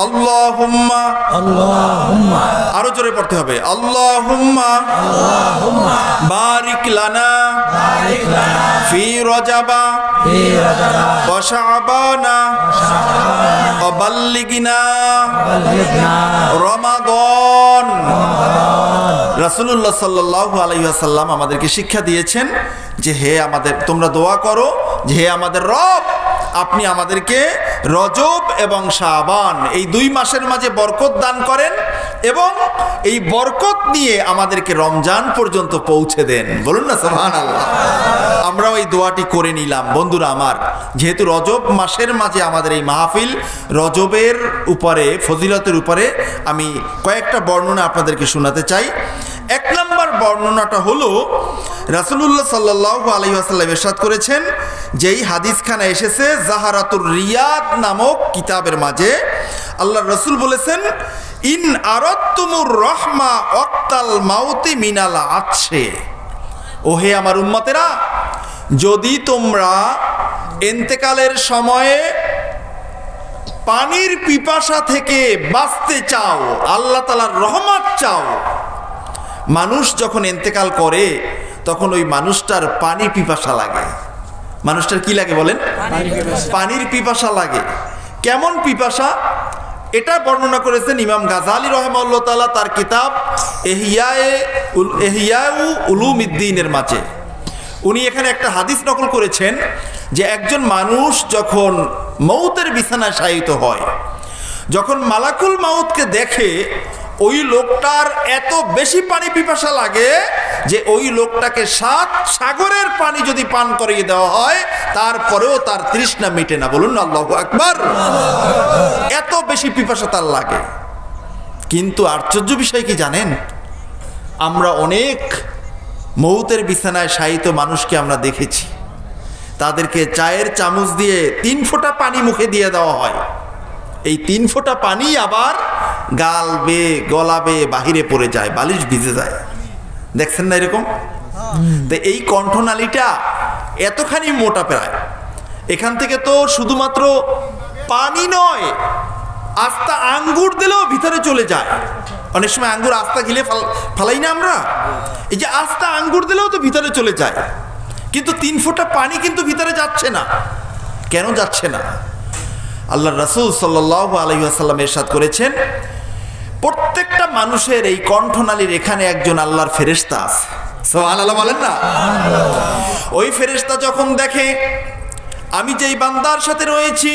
আল্লাহুম্মা, আল্লাহুম্মা, আরো জোরে পড়তে হবে আল্লাহুম্মা, আল্লাহুম্মা বারিক লানা, বারিক লানা ফি রজাবা, ফি রজাবা ওয়া শাবানা, ওয়া বাল্লিগনা, বাল্লিগনা রমাদান। রাসূলুল্লাহ সাল্লাল্লাহু আলাইহি ওয়াসাল্লাম আমাদেরকে শিক্ষা দিয়েছেন যে হে আমাদের, তোমরা দোয়া করো যে হে আমাদের রব, আপনি আমাদেরকে রজব এবং শাবান এই 2 মাসের মাঝে বরকত দান করেন এবং এই বরকত নিয়ে আমাদেরকে রমজান পর্যন্ত পৌঁছে দেন। বলুন না সুবহানাল্লাহ। আমরাও এই দোয়াটি করে নিলাম। বন্ধুরা আমার, যেহেতু রজব মাসের মাঝে আমাদের এই মাহফিল, রজবের উপরে, ফজিলতের উপরে আমি কয়েকটা বর্ণনা আপনাদেরকে শোনাতে চাই। 1 নম্বর বর্ণনাটা হলো রাসূলুল্লাহ সাল্লাল্লাহু আলাইহি ওয়াসাল্লাম ইরশাদ করেছেন, যেই হাদিসখানা এসেছে জাহারাতুর রিয়াদ নামক কিতাবের মাঝে, আল্লাহর রাসূল বলেছেন ইন আরাদতুমুর রহমা ওয়াক্তাল মাউতি মিনাল আছে, ওহে আমার উম্মতেরা, যদি তোমরা ইন্তেকালের সময়ে পানির পিপাসা থেকে বাঁচতে চাও, আল্লাহ তাআলার রহমত চাও। মানুষ যখন ইন্তেকাল করে তখন ওই মানুষটার পানি পিপাসা লাগে। মানুষটার কি লাগে বলেন? পানির পিপাসা লাগে। কেমন পিপাসা? এটা বর্ণনা করেছেন ইমাম গাজালি রাহিমাহুল্লাহ তাআলা তার কিতাব ইহইয়াউ উলুমিদ্দিনের মাঝে। উনি এখানে একটা হাদিস নকল করেছেন যে একজন মানুষ যখন মৌতের বিছানায় শায়িত হয়, যখন মালাকুল মাউতকে দেখে, ওই লোকটার এত বেশি পানি পিপাসা লাগে যে ওই লোকটাকে 7 সাগরের পানি যদি পান করিয়ে দেওয়া হয় তারপরেও তার তৃষ্ণা মিটে না। বলুন আল্লাহু আকবার। এত বেশি পিপাসা তার লাগে। কিন্তু আশ্চর্য বিষয় কি জানেন? আমরা অনেক মৌতের বিছানায় শায়িত মানুষকে আমরা দেখেছি, তাদেরকে চায়ের চামচ দিয়ে 3 ফোঁটা পানি মুখে দিয়ে দেওয়া হয়। এই 3 ফোঁটা পানি আবার গাল বেয়ে গলা বেয়ে বাহিরে পড়ে যায়, বালিশ ভিজে যায়। দেখছেন না এরকম? তো এই কণ্ঠনালীটা এতখানি মোটা প্রায়, এখান থেকে তো শুধুমাত্র পানি নয়, আস্তা আঙ্গুর দিলেও ভিতরে চলে যায়। অনেক সময় আঙ্গুর আস্তা গিলে ফালাই না আমরা, এই যে আস্তা আঙ্গুর দিলেও তো ভিতরে চলে যায়, কিন্তু 3 ফোঁটা পানি কিন্তু ভিতরে যাচ্ছে না। কেন যাচ্ছে না? আল্লাহ রাসূল সাল্লাল্লাহু আলাইহি ওয়াসাল্লাম ইরশাদ করেছেন, প্রত্যেকটা মানুষের এই কণ্ঠনালীর এখানে একজন আল্লাহর ফেরেশতা আছে। সুবহানাল্লাহ বলেন না? ওই ফেরেশতা যখন দেখে আমি যেই বান্দার সাথে রয়েছি,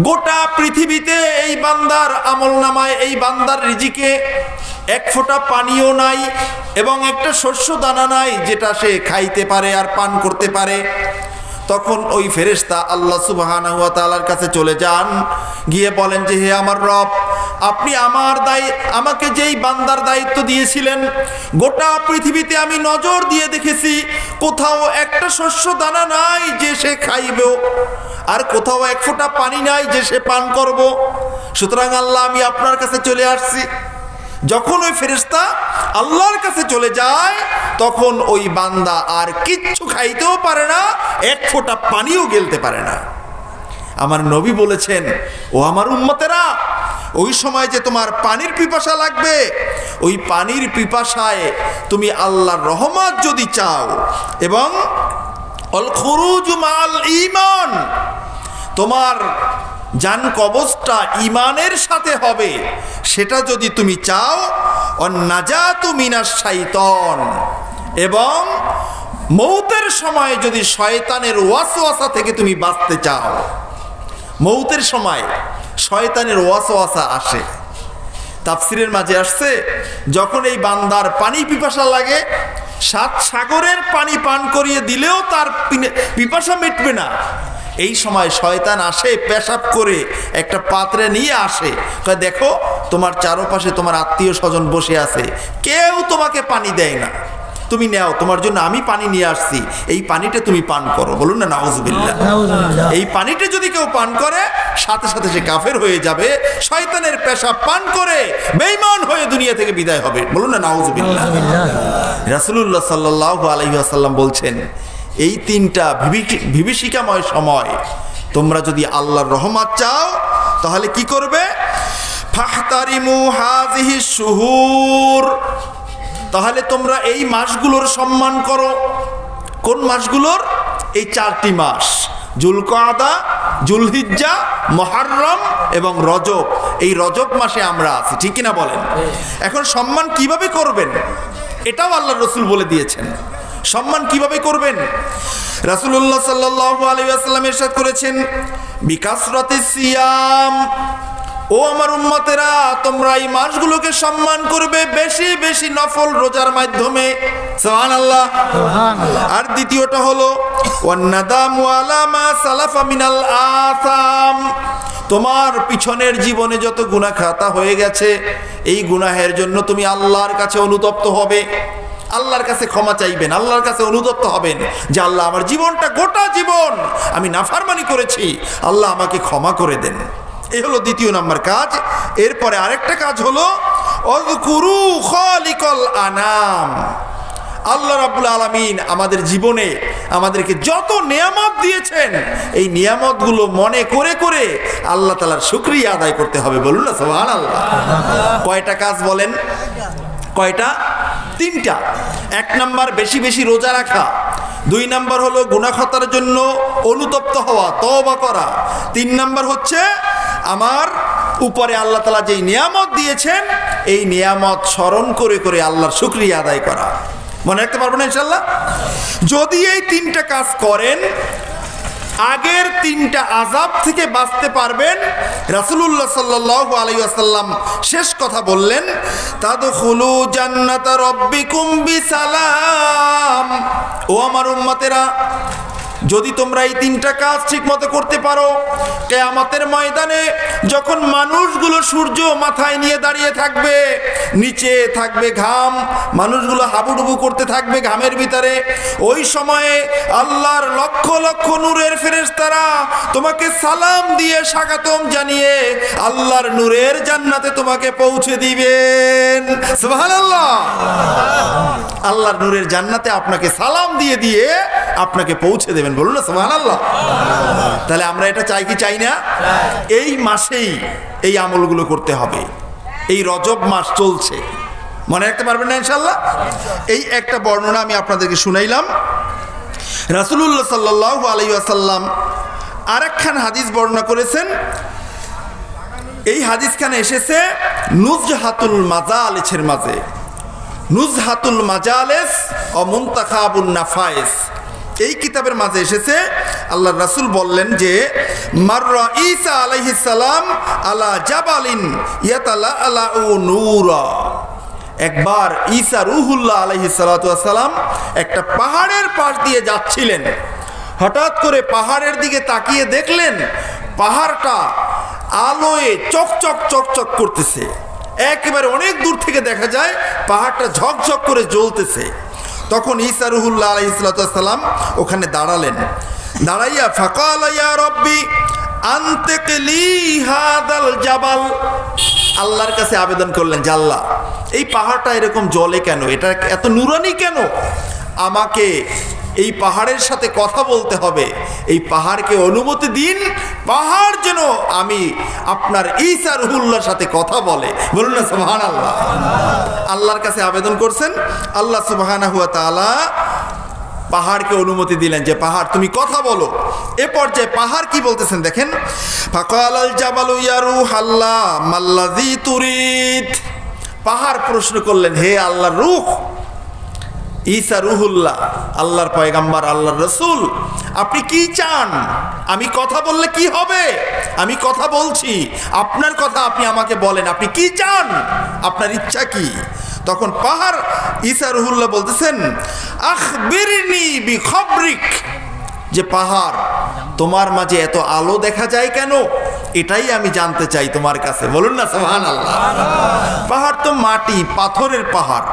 গোটা পৃথিবীতে এই বান্দার আমলনামায়, এই বান্দার রিজিকে 1 ফোঁটা পানিও নাই এবং একটা শস্য দানা নাই যেটা সে খাইতে পারে আর পান করতে পারে, তখন ওই ফেরেশতা আল্লাহ সুবহানাহু ওয়া তাআলার কাছে চলে যান, গিয়ে বলেন যে হে আমার রব, আপনি আমাকে যেই বান্দার দায়িত্ব দিয়েছিলেন, গোটা পৃথিবীতে আমি নজর দিয়ে দেখেছি কোথাও একটা শস্য দানা নাই যে সে খাইবে, আর কোথাও 1 ফোঁটা পানি নাই যে সে পান করব। সুতরাং আল্লাহ, আমি আপনার কাছে চলে আসছি। যখন ওই ফেরেশতা আল্লাহর কাছে চলে যায় তখন ওই বান্দা আর কিচ্ছু খাইতেও পারে না, 1 ফোঁটা পানিও গেলতে পারে না। আমার নবী বলেছেন, ও আমার উম্মতেরা, ওই সময় যে তোমার পানির পিপাসা লাগবে, ওই পানির পিপাসায় তুমি আল্লাহর রহমত যদি চাও এবং আল খুরুজ মাল ঈমান, তোমার জান কবজটা ঈমানের সাথে হবে, সেটা যদি তুমি চাও, অন্নাজাতু মিনাশ শাইতান, এবং মৌতের সময় যদি শয়তানের ওয়াসওয়াসা থেকে তুমি বাঁচতে চাও। মৌতের সময় শয়তানের ওয়াসওয়াসা আসে। তাফসিরের মাঝে আসছে, যখন এই বান্দার পানি পিপাসা লাগে, 7 সাগরের পানি পান করিয়ে দিলেও তার পিপাসা মিটবে না। এই সময় শয়তান আসে, পেশাব করে একটা পাত্রে নিয়ে আসে, কয় দেখো তোমার চারপাশে তোমার আত্মীয় স্বজন বসে আছে, কেউ তোমাকে পানি দেয় না, তুমি নাও, তোমার জন্য আমি পানি নিয়ে আসছি, এই পানিটা তুমি পান করো। বলুন না নাউজুবিল্লাহ। এই পানিটা যদি কেউ পান করে সাথে সাথে সে কাফের হয়ে যাবে, শয়তানের পেশাব পান করে বেঈমান হয়ে দুনিয়া থেকে বিদায় হবে। বলুন না নাউজুবিল্লাহ। রাসূলুল্লাহ সাল্লাল্লাহু আলাইহি ওয়াসাল্লাম বলছেন, এই 3টা বিভীষিকাময় সময় তোমরা যদি আল্লাহর রহমত চাও তাহলে কি করবে? ফাহতারিমু হাযিহিশ শুহুর, তাহলে তোমরা এই মাসগুলোর সম্মান করো। কোন মাসগুলোর? এই 4টি মাস, যুলকাদা, যুলহিজ্জা, মুহররম এবং রজব। এই রজব মাসে আমরা আছি, ঠিক কিনা বলেন? এখন সম্মান কিভাবে করবেন এটাও আল্লাহর রাসূল বলে দিয়েছেন। সম্মান কিভাবে করবেন? রাসূলুল্লাহ সাল্লাল্লাহু আলাইহি ওয়াসাল্লাম ইরশাদ করেছেন, বিকাসরাতিস সিয়াম, ও আমার উম্মতেরা, তোমরা এই মাসগুলোকে সম্মান করবে বেশি বেশি নফল রোজার মাধ্যমে। সুবহানাল্লাহ। আর দ্বিতীয়টা হলো ওয়ান্নাদামু আলা মা সালাফা মিনাল আসাম, তোমার পিছনের জীবনে যত গুনাহ খাতা হয়ে গেছে, এই গুনাহের জন্য তুমি আল্লাহর কাছে অনুতপ্ত হবে, আল্লাহর কাছে ক্ষমা চাইবেন, আল্লাহর কাছে অনুতপ্ত হবেন যে আল্লাহ, আমার জীবনটা গোটা জীবন আমি নাফরমানি করেছি, আল্লাহ আমাকে ক্ষমা করে দেন। এই হলো দ্বিতীয় নম্বর কাজ। এরপরে আরেকটা কাজ হলো অযকুরু খালিকাল আনাম। আল্লাহ রাব্বুল আলামিন আমাদের জীবনে আমাদেরকে যত নিয়ামত দিয়েছেন, এই নিয়ামতগুলো মনে করে করে আল্লাহ তাআলার শুকরিয়া আদায় করতে হবে। বলুন না সুবহানাল্লাহ। কয়টা কাজ বলেন? কয়টা? 3টা। 1 নাম্বার বেশি বেশি রোজা রাখা, 2 নাম্বার হলো গুনাহ খাতার জন্য অনুতপ্ত হওয়া, তওবা করা, 3 নাম্বার হচ্ছে আমার উপরে আল্লাহ তাআলা যেই নিয়ামত দিয়েছেন এই নিয়ামত স্মরণ করে করে আল্লাহর শুকরিয়া আদায় করা। মনে রাখতে পারবো না ইনশাআল্লাহ? যদি এই 3টা কাজ করেন, আগের 3টা আযাব থেকে বাঁচতে পারবেন। রাসূলুল্লাহ সাল্লাল্লাহু আলাইহি ওয়াসাল্লাম শেষ কথা বললেন, তাদখুলু জান্নাতা রাব্বিকুম বিসালাম। ও আমার উম্মতেরা, যদি তোমরা এই 3টা কাজ ঠিক মতো করতে পারো, কিয়ামতের ময়দানে যখন মানুষগুলো সূর্য মাথায় নিয়ে দাঁড়িয়ে থাকবে, নিচে থাকবে ঘাম, মানুষগুলো হাবুডুবু করতে থাকবে ঘামের ভিতরে, ওই সময়ে আল্লাহর লক্ষ লক্ষ নূরের ফেরেশতারা তোমাকে সালাম দিয়ে স্বাগতম জানিয়ে আল্লাহর নূরের জান্নাতে তোমাকে পৌঁছে দিবেন। সুবহানাল্লাহ। আল্লাহর নূরের জান্নাতে আপনাকে সালাম দিয়ে দিয়ে আপনাকে পৌঁছে দেবেন। বলুন না সুবহানাল্লাহ। তাহলে আমরা এটা চাই কি চাই না? এই মাসেই এই আমলগুলো করতে হবে। এই রজব মাস চলছে, মনে রাখতে পারবেন না ইনশাআল্লাহ? এই একটা বর্ণনা আমি আপনাদেরকে শুনাইলাম। রাসূলুল্লাহ সাল্লাল্লাহু আলাইহি ওয়াসাল্লাম আরেকখান হাদিস বর্ণনা করেছেন। এই হাদিসখানে এসেছে নুজহাতুল মাজালিসের মাঝে, নুজহাতুল মাজালিস ও মুনতাখাবুন নাফাইস, এই কিতাবের মাঝে এসেছে। আল্লাহর রাসূল বললেন যে মাররা ঈসা আলাইহিস সালাম আলা জাবালিন ইয়াতালাআউ নূরা। একবার ঈসা রূহুল্লাহ আলাইহিস সালাতু ওয়াস সালাম একটা পাহাড়ের পাশ দিয়ে যাচ্ছিলেন। হঠাৎ করে পাহাড়ের দিকে তাকিয়ে দেখলেন পাহাড়টা আলোয় চকচক চকচক করতেছে। একেবারে অনেক দূর থেকে দেখা যায় পাহাড়টা ঝকঝক করে জ্বলতেছে। তখন ঈসা রূহুল্লাহ আলাইহিস সালাম ওখানে দাঁড়ালেন। দাঁড়াইয়া ফাকালা ইয়া রব্বি আনতিকলি হাদাল জাবাল, আল্লাহর কাছে আবেদন করলেন যে আল্লাহ, এই পাহাড়টা এরকম জ্বলে কেন? এটা এত নুরানি কেন? আমাকে এই পাহাড়ের সাথে কথা বলতে হবে, এই পাহাড়কে অনুমতি দিন, পাহাড় যেন আমি আপনার ঈসা রূহুল্লাহর সাথে কথা বলে। বলুন না সুবহানাল্লাহ। আল্লাহর কাছে আবেদন করছেন, আল্লাহ সুবহানাহু ওয়া তাআলা পাহাড়কে অনুমতি দিলেন যে পাহাড় তুমি কথা বলো। এ পর্যায়ে পাহাড় কি বলতেছেন দেখেন, ফাকালাল জাবালু ইয়া রূহাল্লাহ মাল্লাযী তুরিদ। পাহাড় প্রশ্ন করলেন, হে আল্লাহর রূহ, ঈসা রূহুল্লাহ, আল্লাহর পয়গাম্বার, আল্লাহর রাসূল, আপনি কি চান? আমি কথা বললে কি হবে? আমি কথা বলছি, আপনার কথা আপনি আমাকে বলেন, আপনি কি চান? আপনার ইচ্ছা কি? তখন পাহাড় ঈসা রূহুল্লাহ বলতেছেন, আখবিরনি বিখবরিক, যে পাহাড় তোমার মাঝে এত আলো দেখা যায় কেন? এটাই আমি জানতে চাই তোমার কাছে। বলুন না সুবহানাল্লাহ। পাহাড় তো মাটি পাথরের পাহাড়,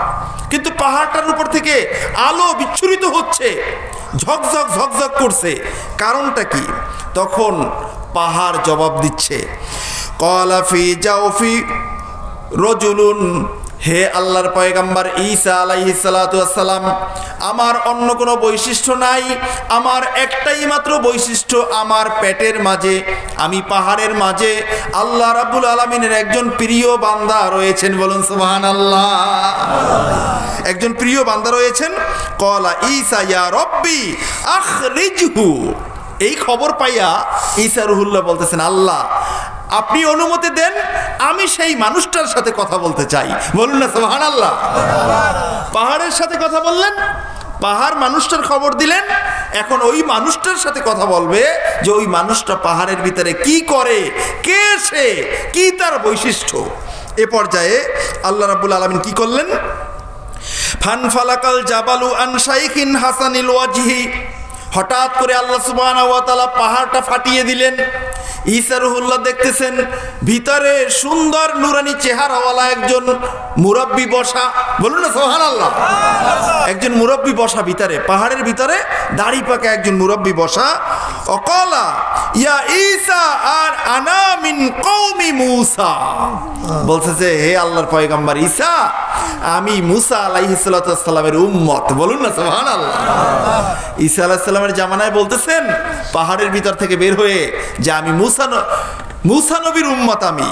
কিন্তু পাহাড়টার উপর থেকে আলো বিচ্ছুরিত হচ্ছে, ঝকঝক ঝকঝক করছে, কারণটা কি? তখন পাহাড় জবাব দিচ্ছে, ক্বালা ফি জাওফি রাজুলুন, হে আল্লাহর পয়গাম্বার ঈসা আলাইহিস সালাতু ওয়াস সালাম, আমার অন্য কোনো বৈশিষ্ট্য নাই, আমার একটাই মাত্র বৈশিষ্ট্য, আমার পেটের মাঝে, আমি পাহাড়ের মাঝে আল্লাহ রাব্বুল আলামিনের একজন প্রিয় বান্দা রয়েছেন। বলুন সুবহানাল্লাহ। একজন প্রিয় বান্দা রয়েছেন। ক্বালা ঈসা ইয়া রব্বি আখরিজহু। এই খবর পাইয়া ঈসা রূহুল্লাহ বলতেছেন, আল্লাহ আপনি অনুমতি দেন, আমি সেই মানুষটার সাথে কথা বলতে চাই। বলুন না সুবহানাল্লাহ। পাহাড়ের সাথে কথা বললেন, পাহাড় মানুষটার খবর দিলেন, এখন ওই মানুষটার সাথে কথা বলবে যে ওই মানুষটা পাহাড়ের ভিতরে কি করে, কে সে, কি তার বৈশিষ্ট্য। এ পর্যায়ে আল্লাহ রাব্বুল আলামিন কি করলেন, ফানফালাকাল জাবালু আন শাইখিন হাসানিল ওয়াজহি, হঠাৎ করে আল্লাহ সুবহানাহু ওয়া তাআলা পাহাড়টা ফাটিয়ে দিলেন। ঈসা রূহুল্লাহ দেখতেছেন ভিতরে সুন্দর নুরানি চেহারাওয়ালা একজন মুরাব্বি বসা। বলুন না সুবহানাল্লাহ। একজন মুরব্বী বসা ভিতরে, পাহাড়ের ভিতরে দাড়ি পাকা একজন মুরব্বী বসা। অকালা ইয়া ঈসা আর আনা মিন কওমি মূসা, বলছে যে হে আল্লাহর পয়গম্বর ঈসা, আমি মুসা আলাইহিস সালাতু ওয়াস সালামের উম্মত। বলুন না সুবহানাল্লাহ। ঈসা আলাইহিস সালামের জামানায় বলতেছেন পাহাড়ের ভিতর থেকে বের হয়ে যে আমি মুসা নবীর উম্মত। আমি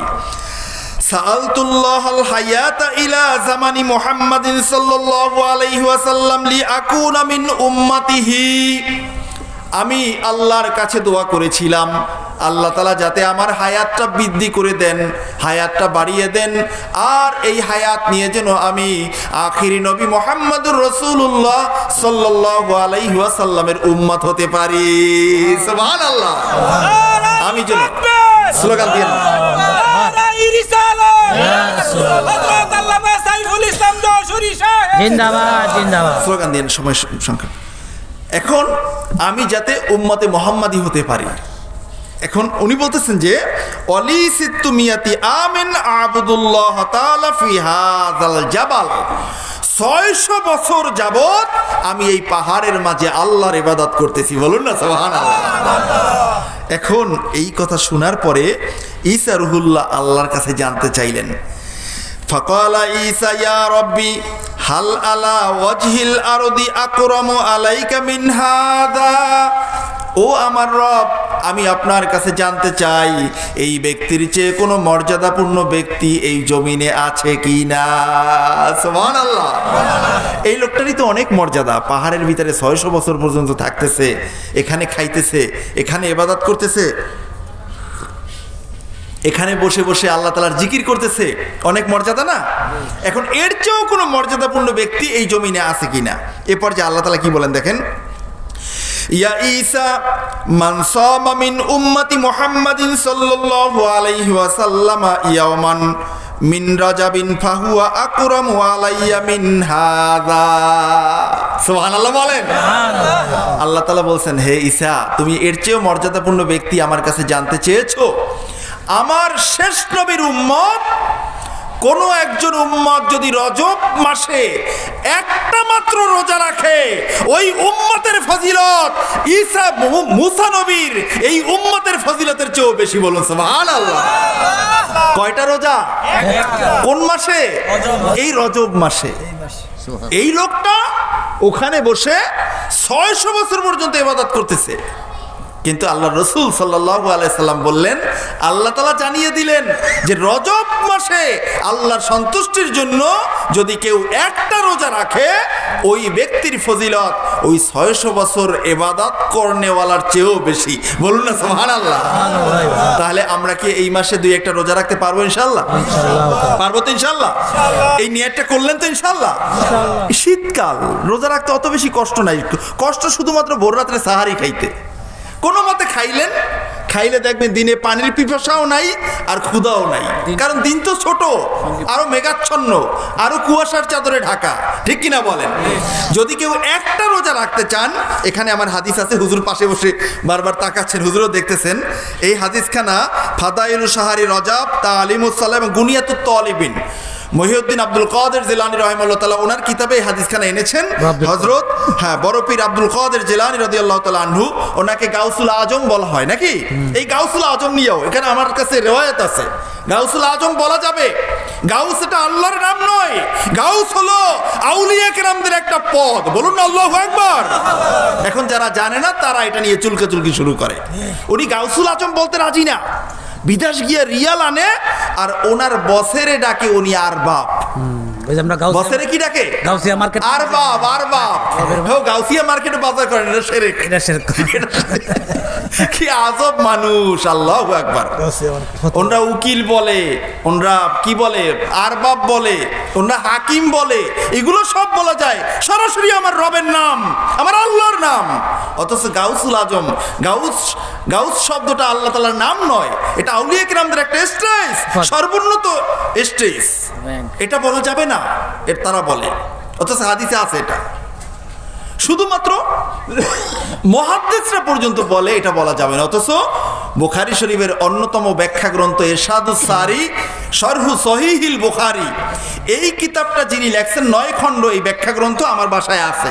সাআলতুল্লাহাল হায়াতা ইলা জামানি মুহাম্মাদিন সাল্লাল্লাহু আলাইহি ওয়াসাল্লাম লিআকুনা মিন উম্মতিহি। আমি আল্লাহর কাছে দোয়া করেছিলাম আল্লাহ তাআলা যাতে আমার হায়াতটা বৃদ্ধি করে দেন, হায়াতটা বাড়িয়ে দেন, আর এই হায়াত নিয়ে যেন আমি আখিরি নবী মুহাম্মদুর রাসূলুল্লাহ সাল্লাল্লাহু আলাইহি ওয়াসাল্লামের উম্মত হতে পারি। সুবহানাল্লাহ। আমি যেন স্লোগান দিয়ে স্লোগান দিয়ে সময় সংখ্যা। এখন আমি যাতে উম্মতে মুহাম্মাদি হতে পারি। এখন উনি বলতেছেন যে অলি সিত্তু মিয়াতি আমিন আবুদুল্লাহ তাআলা ফি হাযাল জাবাল, 600 বছর যাবত আমি এই পাহাড়ের মাঝে আল্লাহর ইবাদত করতেছি। বলুন না সুবহানাল্লাহ। এখন এই কথা শোনার পরে ঈসা রুহুল্লাহ আল্লাহর কাছে জানতে চাইলেন। ফাকালা ঈসা ইয়া রব্বি হাল আলা ওয়াজহিল আরদি আকরামু আলাইকা মিন হাদা। ও আমার রব, আমি আপনার কাছে জানতে চাই এই ব্যক্তির চেয়ে কোনো মর্যাদাপূর্ণ ব্যক্তি এই জমিনে আছে কি না। সুবহানাল্লাহ। এই লোকটারই তো অনেক মর্যাদা, পাহাড়ের ভিতরে 600 বছর পর্যন্ত থাকতেছে, এখানে খাইতেছে, এখানে ইবাদত করতেছে, এখানে বসে বসে আল্লাহ তাআলার জিকির করতেছে, অনেক মর্যাদা না? এখন এর চেয়েও কোনো মর্যাদাপূর্ণ ব্যক্তি এই জমিনে আছে কিনা। এরপর যে আল্লাহ তাআলা কি বলেন দেখেন, ইয়া ঈসা মান সামা মিন উম্মতি মুহাম্মাদিন সাল্লাল্লাহু আলাইহি ওয়াসাল্লাম ইয়াওমান মিন রাজাবিন ফাহুয়া আকরামু আলাইয়া মিন হাযা। সুবহানাল্লাহ বলেন। আল্লাহ তাআলা বলছেন, হে ঈসা, তুমি এর চেয়েও মর্যাদাপূর্ণ ব্যক্তি আমার কাছে জানতে চেয়েছো। আমার শেষ নবীর উম্মত, কোন একজন উম্মত যদি রজব মাসে একটা মাত্র রোজা রাখে, ওই উম্মতের ফজিলত ঈসা মুসা নবীর এই উম্মতের ফজিলতের চেয়েও বেশি। বলুন সুবহানাল্লাহ। কয়টা রোজা? কোন মাসে? এই রজব মাসে। এই লোকটা ওখানে বসে 600 বছর পর্যন্ত ইবাদত করতেছে। কিন্তু আল্লাহ রসুল সাল্লাল্লাহু আলাইহি সাল্লাম বললেন, আল্লাহ তাআলা জানিয়ে দিলেন যে রজব মাসে আল্লাহর সন্তুষ্টির জন্য যদি কেউ একটা রোজা রাখে, ওই ব্যক্তির ফজিলত ওই 600 বছর ইবাদত করনেওয়ালার চেয়েও বেশি। বলুন না সুবহানাল্লাহ। তাহলে আমরা কি এই মাসে 2-1টা রোজা রাখতে পারবো ইনশাআল্লাহ? পারবো তো ইনশাআল্লাহ? এই নিয়তটা করলেন তো ইনশাআল্লাহ? শীতকাল, রোজা রাখতে অত বেশি কষ্ট নাই, কষ্ট শুধুমাত্র ভোর রাত্রে সাহারি খাইতে। কোনো মতে খাইলে দেখবেন দিনে পানির পিপাসাও নাই আর ক্ষুধাও নাই, কারণ দিন তো ছোট, আরো মেঘাচ্ছন্ন, আরো কুয়াশার চাদরে ঢাকা, ঠিক কিনা বলেন? যদি কেউ একটা রোজা রাখতে চান, এখানে আমার হাদিস আছে, হুজুর পাশে বসে বারবার তাকাচ্ছেন, হুজুরও দেখতেছেন। এই হাদিসখানা ফাদাইলু শাহরি রজব, তালিমুস সালাহ এবং গুনিয়াতুত তালিবিন, মহিউদ্দিন আব্দুল কাদের জিলানী রাহিমাহুল্লাহ তাআলা ওনার কিতাবে এই হাদিসখানা এনেছেন। হযরত বড় পীর আব্দুল কাদের জিলানী রাদিয়াল্লাহু তাআলা আনহু, ওনাকে গাউসুল আজম বলা হয় নাকি? এই গাউসুল আজম নিয়েও এখানে আমার কাছে রিওয়ায়াত আছে, গাউসুল আজম বলা যাবে। গাউস এটা আল্লাহর নাম নয়, গাউস হলো আউলিয়া কেরামদের একটা পদ। বলুন না আল্লাহু আকবার। এখন যারা জানে না তারা এটা নিয়ে চুলকি শুরু করে। উনি গাউসুল আজম বলতে রাজি না, বিদেশ গিয়ে রিয়াল আনে, আর ওনার বসেরে ডাকে উনি আরবাব। বসেরে কি ডাকে? গাউসিয়া মার্কেট। আরবাব, আরবাব। গাউসিয়া মার্কেটে বাজার করেন, এটা শিরক। কি আজব মানুষ, আল্লাহু আকবার। ওনরা উকিল বলে, ওনরা কি বলে, আরবাব বলে, ওনরা হাকিম বলে, এগুলো সব বলা যায়, সরাসরি আমার রবের নাম, আমার আল্লাহর নাম। অথচ গাউসুল আজম, গাউস শব্দটা আল্লাহ তাআলার নাম নয়, এটা আউলিয়া কিরামদের একটা স্টেজ, সর্বোন্নত স্টেজ। এটা বলা যাবে না, এটা তারা বলে, অথচ হাদিসে আছে এটা। শুধুমাত্র মুহাদ্দিসরা পর্যন্ত বলে এটা বলা যাবে না। অথচ বুখারী শরীফের অন্যতম ব্যাখ্যা গ্রন্থ ইরশাদুস সারি শরহু সহিহিল বুখারী, এই কিতাবটা যিনি লেখছেন 9 খণ্ড, এই ব্যাখ্যা গ্রন্থ আমার বাসায় আছে।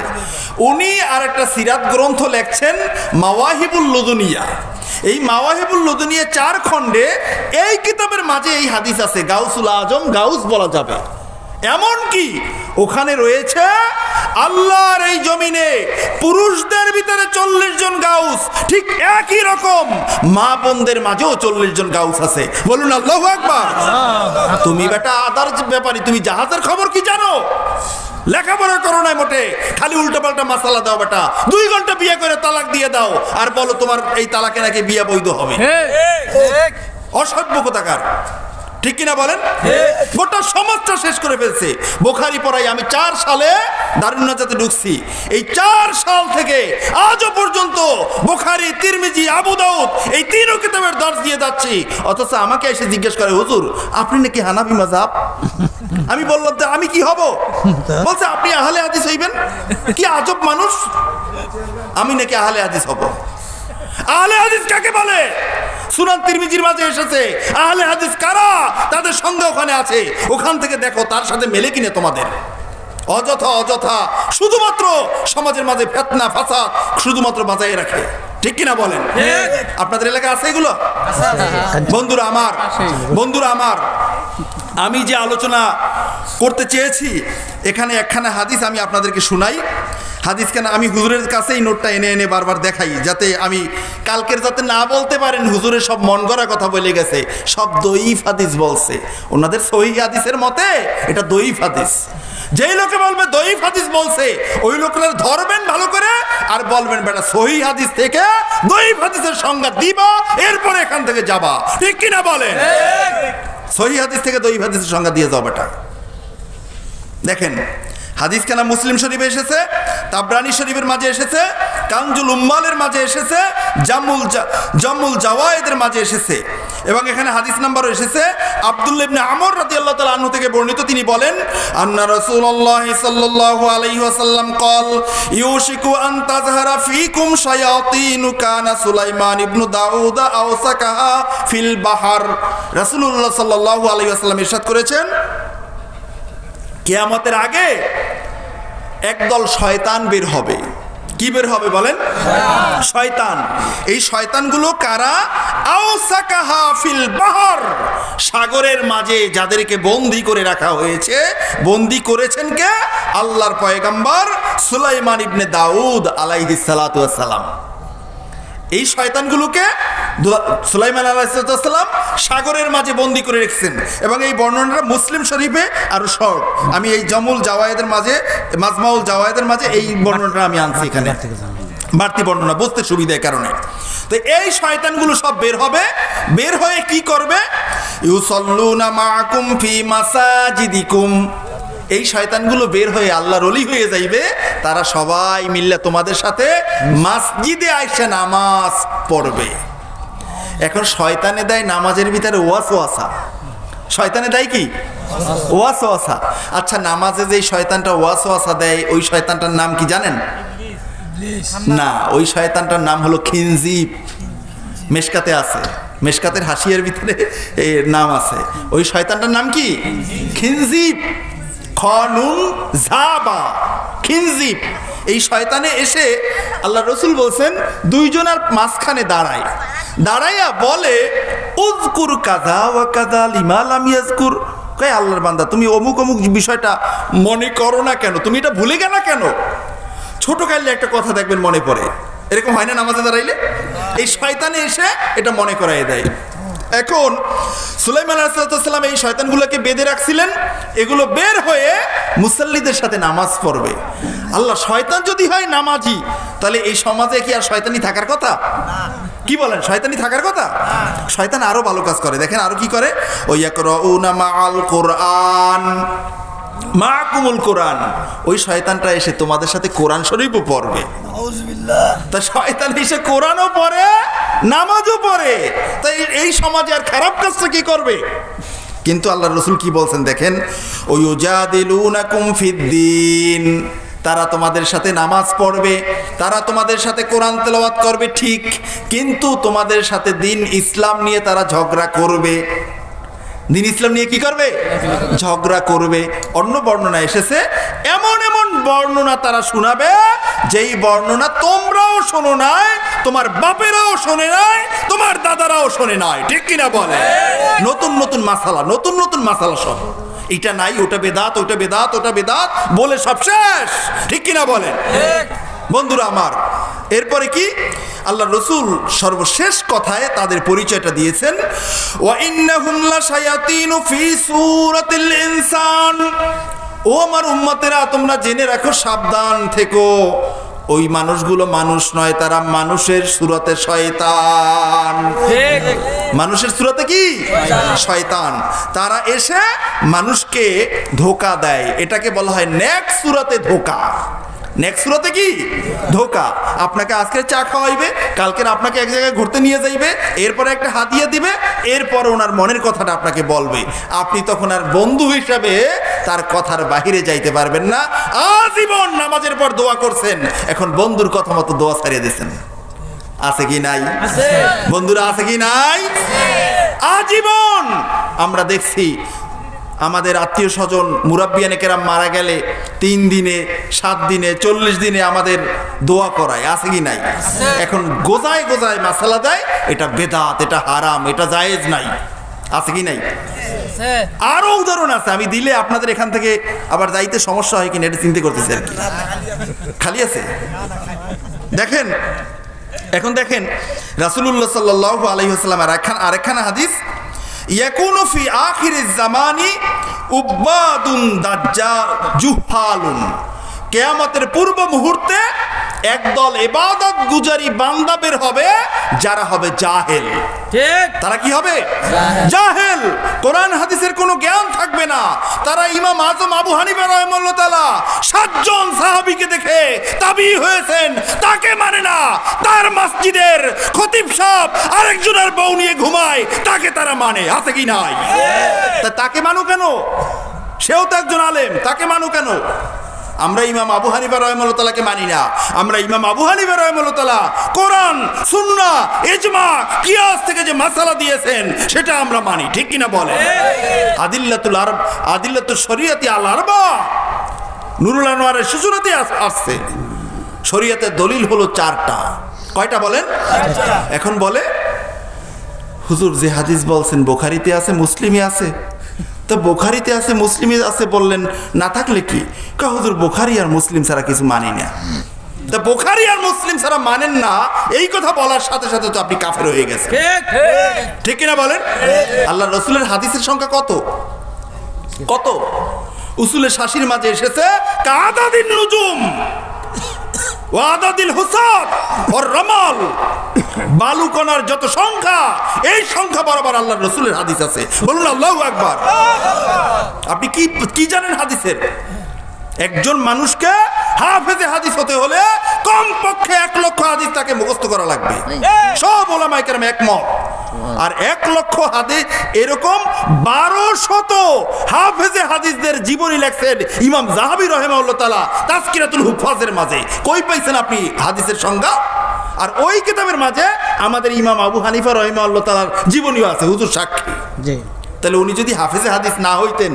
উনি আর একটা সিরাত গ্রন্থ লেখছেন মাওয়াহিবুল লুদুনিয়া। এই মাওয়াহিবুল লুদুনিয়া 4 খণ্ডে এই কিতাবের মাঝে এই হাদিস আছে, গাউসুল আজম গাউস বলা যাবে। এমন কি ওখানে রয়েছে আল্লাহর এই জমিনে পুরুষদের ভিতরে 40 জন গাউস, ঠিক একই রকম মা বোনদের মাঝেও 40 জন গাউস আছে। বলুন আল্লাহু আকবার। তুমি বেটা আদার ব্যাপারী, তুমি জাহাজের খবর কি জানো? লেখাপড়া করো না মোটে, খালি উল্টো পাল্টা মাসালা দাও বেটা। 2 ঘন্টা বিয়ে করে তালাক দিয়ে দাও আর বলো তোমার এই তালাকে নাকি বিয়ে বৈধ হবে। অসভ্য কোথাকার, ঠিক কিনা বলেন? গোটা সমাজটা শেষ করে ফেলছে। বুখারী পড়াই আমি 4 সালে দারুন নাজাতে ঢুকছি। এই 4 সাল থেকে আজও পর্যন্ত বুখারী, তিরমিজি, আবু দাউদ এই 3 কিতাবের দর্শ দিয়ে যাচ্ছি। অথচ আমাকে এসে জিজ্ঞেস করে, হুজুর আপনি নাকি হানাফি মাযহাব? আমি বললাম যে আমি কি হব? বলছে আপনি আহলে হাদিস হইবেন। কি আজব মানুষ! আমি নাকি আহলে হাদিস হব? আহলে হাদিস কাকে বলে? সুনান তিরমিজির মাঝে এসেছে আহলে হাদিস কারা, তাদের সংজ্ঞা ওখানে আছে। ওখান থেকে দেখো তার সাথে মেলে কিনে তোমাদের। অযথা অযথা শুধুমাত্র সমাজের মাঝে ফিতনা ফাসাদ শুধুমাত্র বাঁচাই রাখে, ঠিক কিনা বলেন? আপনাদের এলাকায় আছে এগুলো? বন্ধুরা আমার, বন্ধুরা আমার, আমি যে আলোচনা করতে চেয়েছি এখানে একখানা হাদিস আমি আপনাদেরকে শোনাই। হাদিস কেন আমি হুজুরের কাছেই নোটটা এনে এনে বারবার দেখাই, যাতে আমি কালকের যাতে না বলতে পারেন হুজুরের সব মন গড়া কথা বলে গেছে, সব দঈফ হাদিস বলছে। ওনাদের সহিহ হাদিসের মতে এটা দঈফ হাদিস। যেই লোকে বলবে দঈফ হাদিস বলছে ওই লোকের ধরবেন ভালো করে আর বলবেন বেটা সহিহ হাদিস থেকে দঈফ হাদিসের সংজ্ঞা দিবা, এরপরে এখান থেকে যাবা, ঠিক কিনা বলেন? সহিহ হাদিস থেকে দঈফ হাদিসের সংজ্ঞা দিয়ে যাও বেটা। দেখেন হাদিস কেনা মুসলিম শরীফে এসেছে, তাবরানী শরীফের মাঝে এসেছে, কানজুল উম্মালের মাঝে এসেছে, জামুল জাওয়ায়েদের মাঝে এসেছে, এবং এখানে হাদিস নাম্বারও এসেছে আব্দুল্লাহ ইবনে আমর রাদিয়াল্লাহু তাআলা আনহু থেকে বর্ণিত। তিনি বলেন, আন্না রাসূলুল্লাহ সাল্লাল্লাহু আলাইহি ওয়াসাল্লাম قال ইউশিকু আন তাযহারা ফীকুম শায়াতিন কানা সুলাইমান ইবনে দাউদ আওসাকাহা ফিল বাহর। রাসূলুল্লাহ সাল্লাল্লাহু আলাইহি ওয়াসাল্লাম ইরশাদ করেছেন, কিয়ামতের আগে একদল শয়তান বের হবে। কি বের হবে বলেন? শয়তান। এই শয়তানগুলো কারা? আওসাকাহা ফিল বাহর, সাগরের মাঝে যাদেরকে বন্দী করে রাখা হয়েছে। বন্দী করেছেন কে? আল্লাহর পয়গম্বর সুলাইমান ইবনে দাউদ আলাইহিস সালাতু ওয়াস সালাম। এই শয়তানগুলোকে সুলাইমান আলাইহিস সালাম সাগরের মাঝে বন্দী করে রেখেছেন, এবং এই বর্ণনাটা মুসলিম শরীফে আরো শর্ট। আমি এই জামুল জাওয়ায়েদের মাঝে, মাজমাউল জাওয়ায়েদের মাঝে এই বর্ণনাটা আমি আনছি এখানে, বাড়তি বর্ণনা বুঝতে সুবিধার কারণে। তো এই শয়তানগুলো সব বের হবে। বের হয়ে কি করবে? ইউসাল্লুনা মাআকুম ফি মাসাজিদিকুম। এই শয়তানগুলো বের হয়ে আল্লাহর ওলি হয়ে যাইবে। তারা সবাই মিলে তোমাদের সাথে মসজিদে আইসা নামাজ পড়বে। এখন শয়তানে দেয় নামাজের ভিতরে ওয়াসওয়াসা। শয়তানে দেয় কি? ওয়াসওয়াসা। আচ্ছা, নামাজে যে শয়তানটা ওয়াসওয়াসা দেয় ওই শয়তানটার নাম কি জানেন? না, ওই শয়তানটার নাম হলো খিনজিব। মেশকাতে আছে, মেশকাতের হাসিয়ার ভিতরে এর নাম আছে। ওই শয়তানটার নাম কি? খিনজিব। খনুন জাবা, খিনজিব। এই শয়তানে এসে আল্লাহ রসুল বলছেন দুইজনের মাঝখানে দাঁড়ায়, দাঁড়াইয়া বলে উযকুর কাযা ওয়া কাযা লিমা লাম ইয়াযকুর। কয় আল্লাহর বান্দা, তুমি অমুক অমুক বিষয়টা মনে করো না কেন? তুমি এটা ভুলে গেলা কেন? ছোট কালে একটা কথা দেখবেন মনে পড়ে, এরকম হয় না নামাজে দাঁড়াইলে? এই শয়তানে এসে এটা মনে করাই দেয়। এখন সুলাইমান আলাইহিস সালাম এই শয়তানগুলোকে বেঁধে রাখছিলেন, এগুলো বের হয়ে মুসাল্লিদের সাথে নামাজ পড়বে। আল্লাহ, শয়তান যদি হয় নামাজি, তাহলে এই সমাজে কি আর শয়তানি থাকার কথা? কি বলেন, শয়তানি থাকার কথা? শয়তান আরো ভালো কাজ করে, দেখেন আরো কি করে। ওয়ায়াকরাউনা মাআল কুরআন, মাকুমুল কোরআন। ওই শয়তানটা এসে তোমাদের সাথে কোরআন শরীফও পড়বে। তা শয়তান এসে কোরআনও পড়ে, নামাজও পড়ে, তাই এই সমাজে আর খারাপ কাজটা কি করবে? কিন্তু আল্লাহর রাসূল কি বলছেন দেখেন, ওয়াজাদিলুনাকুম ফিদ্দিন। তারা তোমাদের সাথে নামাজ পড়বে, তারা তোমাদের সাথে কোরআন তেলাওয়াত করবে ঠিক, কিন্তু তোমাদের সাথে দিন ইসলাম নিয়ে তারা ঝগড়া করবে। দিন ইসলাম নিয়ে কি করবে? ঝগড়া করবে। অন্য বর্ণনা এসেছে এমন এমন বর্ণনা তারা শোনাবে যেই বর্ণনা তোমরাও শোনো নাই, তোমার বাপেরাও শোনে নাই, তোমার দাদারাও শোনে নাই। ঠিক কিনা বলে? নতুন নতুন মাসালা, নতুন নতুন মাসালা সব। এটা নাই, ওটা বেদাত, ওটা বেদাত, ওটা বেদাত বলে সব শেষ। ঠিক কিনা বলেন? বন্ধুরা আমার, এরপরে কি আল্লাহ রসুল সর্বশেষ কথায় তাদের পরিচয়টা দিয়েছেন, ওয়া ইন্নাহুম লাশায়াতিনু ফি সূরাতিল ইনসান। ও আমার উম্মতেরা, তোমরা জেনে রাখো, সাবধান থেকো, ওই মানুষগুলো মানুষ নয়, তারা মানুষের সূরতে শয়তান। মানুষের সূরতে কি? শয়তান। তারা এসে মানুষকে ধোঁকা দেয়। এটাকে বলা হয় নেক্সট সূরতে ধোঁকা। নেক্সট সূরাতে কি? ধোঁকা। আপনাকে আজকে চা খাওয়াইবে, কালকে আপনাকে এক জায়গায় ঘুরতে নিয়ে যাইবে, এরপরে একটা হাদিয়া দিবে, এরপরে ওনার মনের কথাটা আপনাকে বলবে। আপনি তখন আর বন্ধু হিসাবে তার কথার বাহিরে যাইতে পারবেন না। আজীবন নামাজের পর দোয়া করছেন, এখন বন্ধুর কথা মতো দোয়া ছাড়িয়ে দিয়েছেন। আছে কি নাই? বন্ধুরা আছে কি নাই? আজীবন আমরা দেখছি আমাদের আত্মীয় স্বজন মুরাব্বিয়ানে কেরাম মারা গেলে 3 দিনে, 7 দিনে, 40 দিনে আমাদের দোয়া করায়। আছে কি নাই? এখন গোজায় গোজায় মাসালা দেয়, এটা বেদাত, এটা হারাম, এটা জায়েজ নাই। আছে কি নাই? আরো উদাহরণ আছে, আমি দিলে আপনাদের এখান থেকে আবার যাইতে সমস্যা হয় কিনা এটা চিন্তা করতেছি আর কি। খালি আছে? দেখেন, এখন দেখেন রাসূলুল্লাহ সাল্লাল্লাহু আলাইহি ওয়াসাল্লামের আরেকখানা হাদিস, ইয়াকুনু ফি আখিরিজ জামানি উবাদুন দাজ্জাল জুহালুন। কিয়ামতের পূর্ব মুহূর্তে একদল ইবাদত গুজারি বান্দা বের হবে, যারা হবে জাহেল। ঠিক। তারা কি হবে? জাহেল। কোরআন হাদিসের কোনো জ্ঞান থাকবে না। তারা ইমাম আজম আবু হানিফা রাহিমাহুল্লাহ তাআলা 7 জন সাহাবীকে দেখে তাবী হয়েছেন, তাকে মানে না। তার মসজিদের খতিব সাহেব আরেকজনের বউ নিয়ে ঘুমায়, তাকে তারা মানে। আছে কি নাই? তা তাকে মানো কেন? সেও তো একজন আলেম, তাকে মানো কেন? আমরা ইমাম আবু হানিফা রাহিমাহুল্লাহ তাআলাকে মানি না। আমরা ইমাম আবু হানিফা রাহিমাহুল্লাহ তাআলা কোরআন, সুন্নাহ, ইজমা, কিয়াস থেকে যে মাসালা দিয়েছেন সেটা আমরা মানি। ঠিক কিনা বলে? আদিল্লাতুল শরিয়াতি আল আরবা নুরুল আনোয়ারের সূচনাতে আসছে। শরিয়াতের দলিল হলো 4টা। কয়টা বলেন? এখন বলে হুজুর যে হাদিস বলছেন বুখারীতে আছে, মুসলিমে আছে, তো বুখারীতে আছে, মুসলিমে আছে বললেন, না থাকলে কি? হুজুর বুখারী আর মুসলিম ছাড়া কিছু মানি না। তা বুখারী আর মুসলিম ছাড়া মানেন না, এই কথা বলার সাথে সাথে তো আপনি কাফের হয়ে গেছেন। ঠিক কিনা বলেন? আল্লাহ রাসূলের হাদিসের সংখ্যা কত? কত? উসুলে শাসির মাঝে এসেছে কাদাদিন নুজুম ওয়াদাদিল হুসাদ ওর রমাল। বালুকণার যত সংখ্যা, এই সংখ্যা বরাবর আল্লাহর রাসূলের হাদিস আছে। বলুন আল্লাহু আকবার। আপনি কি জানেন হাদিসের? একজন মানুষকে হাফেজে হাদিস হতে হলে কমপক্ষে 1 লক্ষ হাদিস তাকে মুখস্থ করা লাগবে। সব উলামায়ে কেরাম একমত। আর 1 লক্ষ হাদিস, এরকম 1200 হাফেজে হাদিসদের জীবনী লেখছেন ইমাম যাহাবী রাহিমাহুল্লাহ তাআলা তাযকিরাতুল হুফাজের মাঝে। কই পাইছেন আপনি হাদিসের সংজ্ঞা? আর ওই কিতাবের মাঝে আমাদের ইমাম আবু হানিফা রাহিমাহুল্লাহ তাআলার জীবনীও আছে, হুজুর সাক্ষী। জি। তাহলে উনি যদি হাফেজে হাদিস না হইতেন,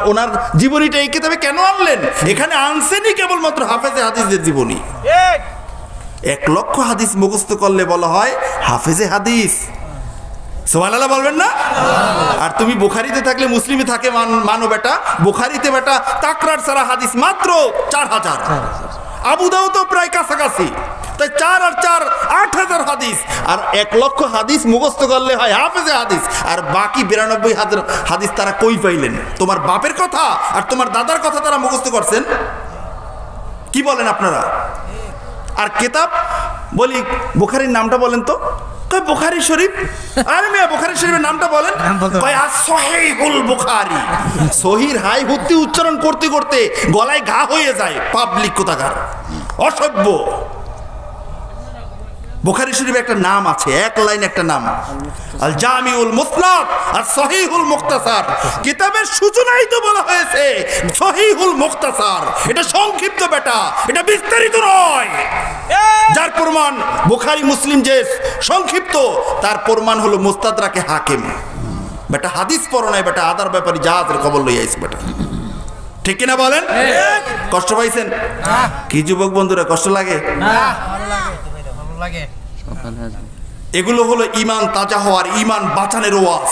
ওনার জীবনীটা এই কিতাবে কেন আনলেন? এখানে আনছেনই কেবলমাত্র হাফেজে হাদিসদের জীবনী। 1 লক্ষ হাদিস মুখস্থ করলে বলা হয় হাফেজে হাদিস। সুবহানাল্লাহ বলবেন না? আর তুমি বুখারীতে থাকলে মুসলিমে থাকে মানো বেটা। বুখারীতে বেটা তাকরার ছাড়া হাদিস মাত্র 4000। আবু দাউদও প্রায় কাছাকাছি। তাই 4 আর 4 8000 হাদিস। আর 1 লক্ষ হাদিস মুখস্থ করলে হয় হাফেজে হাদিস। আর বাকি 92 হাদিস তারা কই পাইলেন? তোমার বাপের কথা আর তোমার দাদার কথা তারা মুখস্থ করছেন। কি বলেন আপনারা? আর কিতাব বলি বুখারীর নামটা বলেন তো। কই বুখারী শরীফ? আরে মিয়া বুখারী শরীফের নামটা বলেন। কই সহিহুল বুখারী। সহির হাই হুত্তি উচ্চারণ করতে করতে গলায় ঘা হয়ে যায়। পাবলিক কোথাকার, অসভ্য। বুখারী শরীফের একটা নাম আছে, 1 লাইন একটা নাম, আল জামিউল মুসনাদ আর সহিহুল মুখতাসার। কিতাবের সূচনায় তো বলা হয়েছে সহিহুল মুখতাসার। এটা সংক্ষিপ্ত বেটা, এটা বিস্তারিত নয়। যার প্রমাণ বুখারী মুসলিম যে সংক্ষিপ্ত, তার প্রমাণ হলো মুস্তাদরাকে হাকিম। বেটা হাদিস পড়ো নাই, বেটা আদার ব্যাপারে জাহাজের খবর লই আইছে বেটা, ঠিক কিনা বলেন? কষ্ট পাইছেন কি যুবক বন্ধুরা? কষ্ট লাগে? এগুলো হলো ইমান তাজা হওয়ার, ইমান বাঁচানোর ওয়াজ।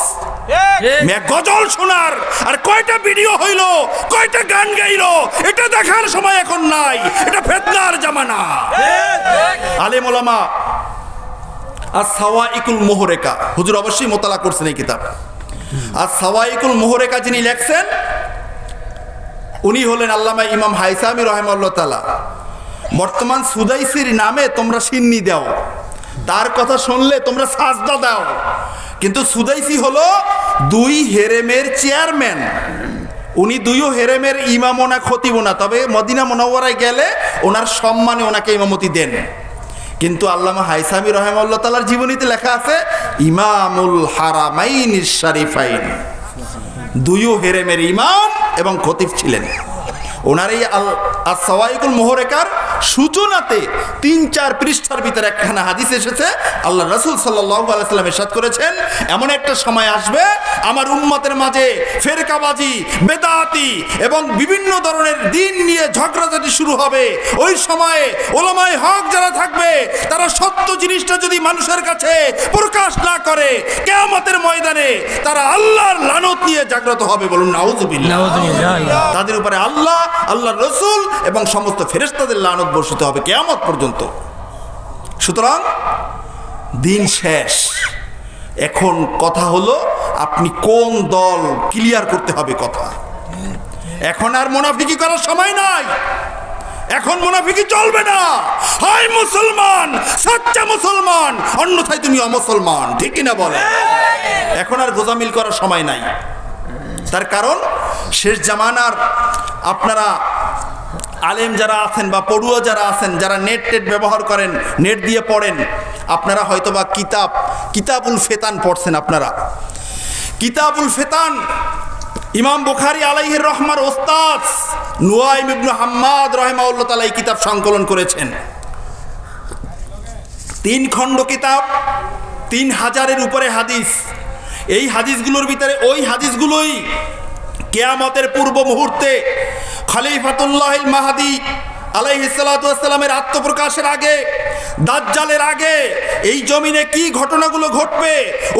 গজল শোনার আর কয়টা ভিডিও হইলো, কয়টা গান গাইলো, এটা দেখার সময় এখন নাই। এটা ফিতনার জামানা। আলেম ওলামা as-সাওয়াইকুল মুহরিকা, হুজুর অবশ্যই মোতালা করছেন এই কিতাব। as-সাওয়াইকুল মুহরিকা যিনি লেখছেন উনি হলেন আল্লামা ইমাম হাইসামি রাহিমাহুল্লাহ তাআলা। বর্তমান সুদাইসির নামে তোমরা সিন্নি দাও, তার কথা শুনলে তোমরা সাজদা দাও, কিন্তু সুদাইসি হলো 2 হেরেমের চেয়ারম্যান। উনি 2 হেরেমের ইমামও না খতিবও না, তবে মদিনা মুনাওয়ারায় গেলে ওনার সম্মানে ওনাকে ইমামতি দেন। কিন্তু আল্লামা হাইসামি রাহিমাহুল্লাহ তাআলার জীবনীতে লেখা আছে ইমামুল হারামাইনিশ শরীফাইন, 2 হেরেমের ইমাম এবং খতিব ছিলেন। ওনার এই as-সাওয়াইকুল মুহরিকার সূচনাতে 3-4 পৃষ্ঠার ভিতরে একখানা হাদিস এসেছে। আল্লাহ রাসূল সাল্লাল্লাহু আলাইহি ওয়াসাল্লাম ইরশাদ করেছেন, এমন একটা সময় আসবে আমার উম্মতের মাঝে ফেরকাবাজি, বেদাতি এবং বিভিন্ন ধরনের দিন নিয়ে ঝগড়াঝাটি শুরু হবে। ওই সময়ে উলামায়ে হক যারা থাকবে তারা সত্য জিনিসটা যদি মানুষের কাছে প্রকাশ না করে, কিয়ামতের ময়দানে তারা আল্লাহর লানত নিয়ে জাগ্রত হবে। বলুন নাউযুবিল্লাহ। তাদের উপরে আল্লাহ, আল্লাহর রাসূল এবং সমস্ত ফেরেশতাদের লানত বর্ষিত হবে কিয়ামত পর্যন্ত। সুতরাং দিন শেষ। এখন কথা হলো আপনি কোন দল ক্লিয়ার করতে হবে কথা। এখন আর মুনাফিকি করার সময় নাই। এখন মুনাফিকি চলবে না। হয় মুসলমান, সচ্চা মুসলমান, অন্যথায় তুমি অমুসলমান, ঠিক কিনা বলে? এখন আর গোজামিল করার সময় নাই। তার কারণ শেষ জামানার আপনারা আলেম যারা আছেন বা পড়ুয়া যারা আছেন, যারা নেট ব্যবহার করেন, নেট দিয়ে পড়েন, আপনারা হয়তোবা কিতাবুল ফিতান পড়ছেন। আপনারা কিতাবুল ফিতান ইমাম বুখারী আলাইহির রহমার ওস্তাদ নুয়াইম ইবনে হাম্মাদ রাহিমাহুল্লাহ তাআলা এই কিতাব সংকলন করেছেন। 3 খণ্ড কিতাব, 3000-এর উপরে হাদিস। এই হাদিসগুলোর ভিতরে ওই হাদিসগুলোই কিয়ামতের পূর্ব মুহূর্তে খলিফাতুল্লাহিল মাহদী আলাইহিস সালাতু ওয়াস সালামের আত্মপ্রকাশের আগে, দাজ্জালের আগে এই জমিনে কি ঘটনাগুলো ঘটবে,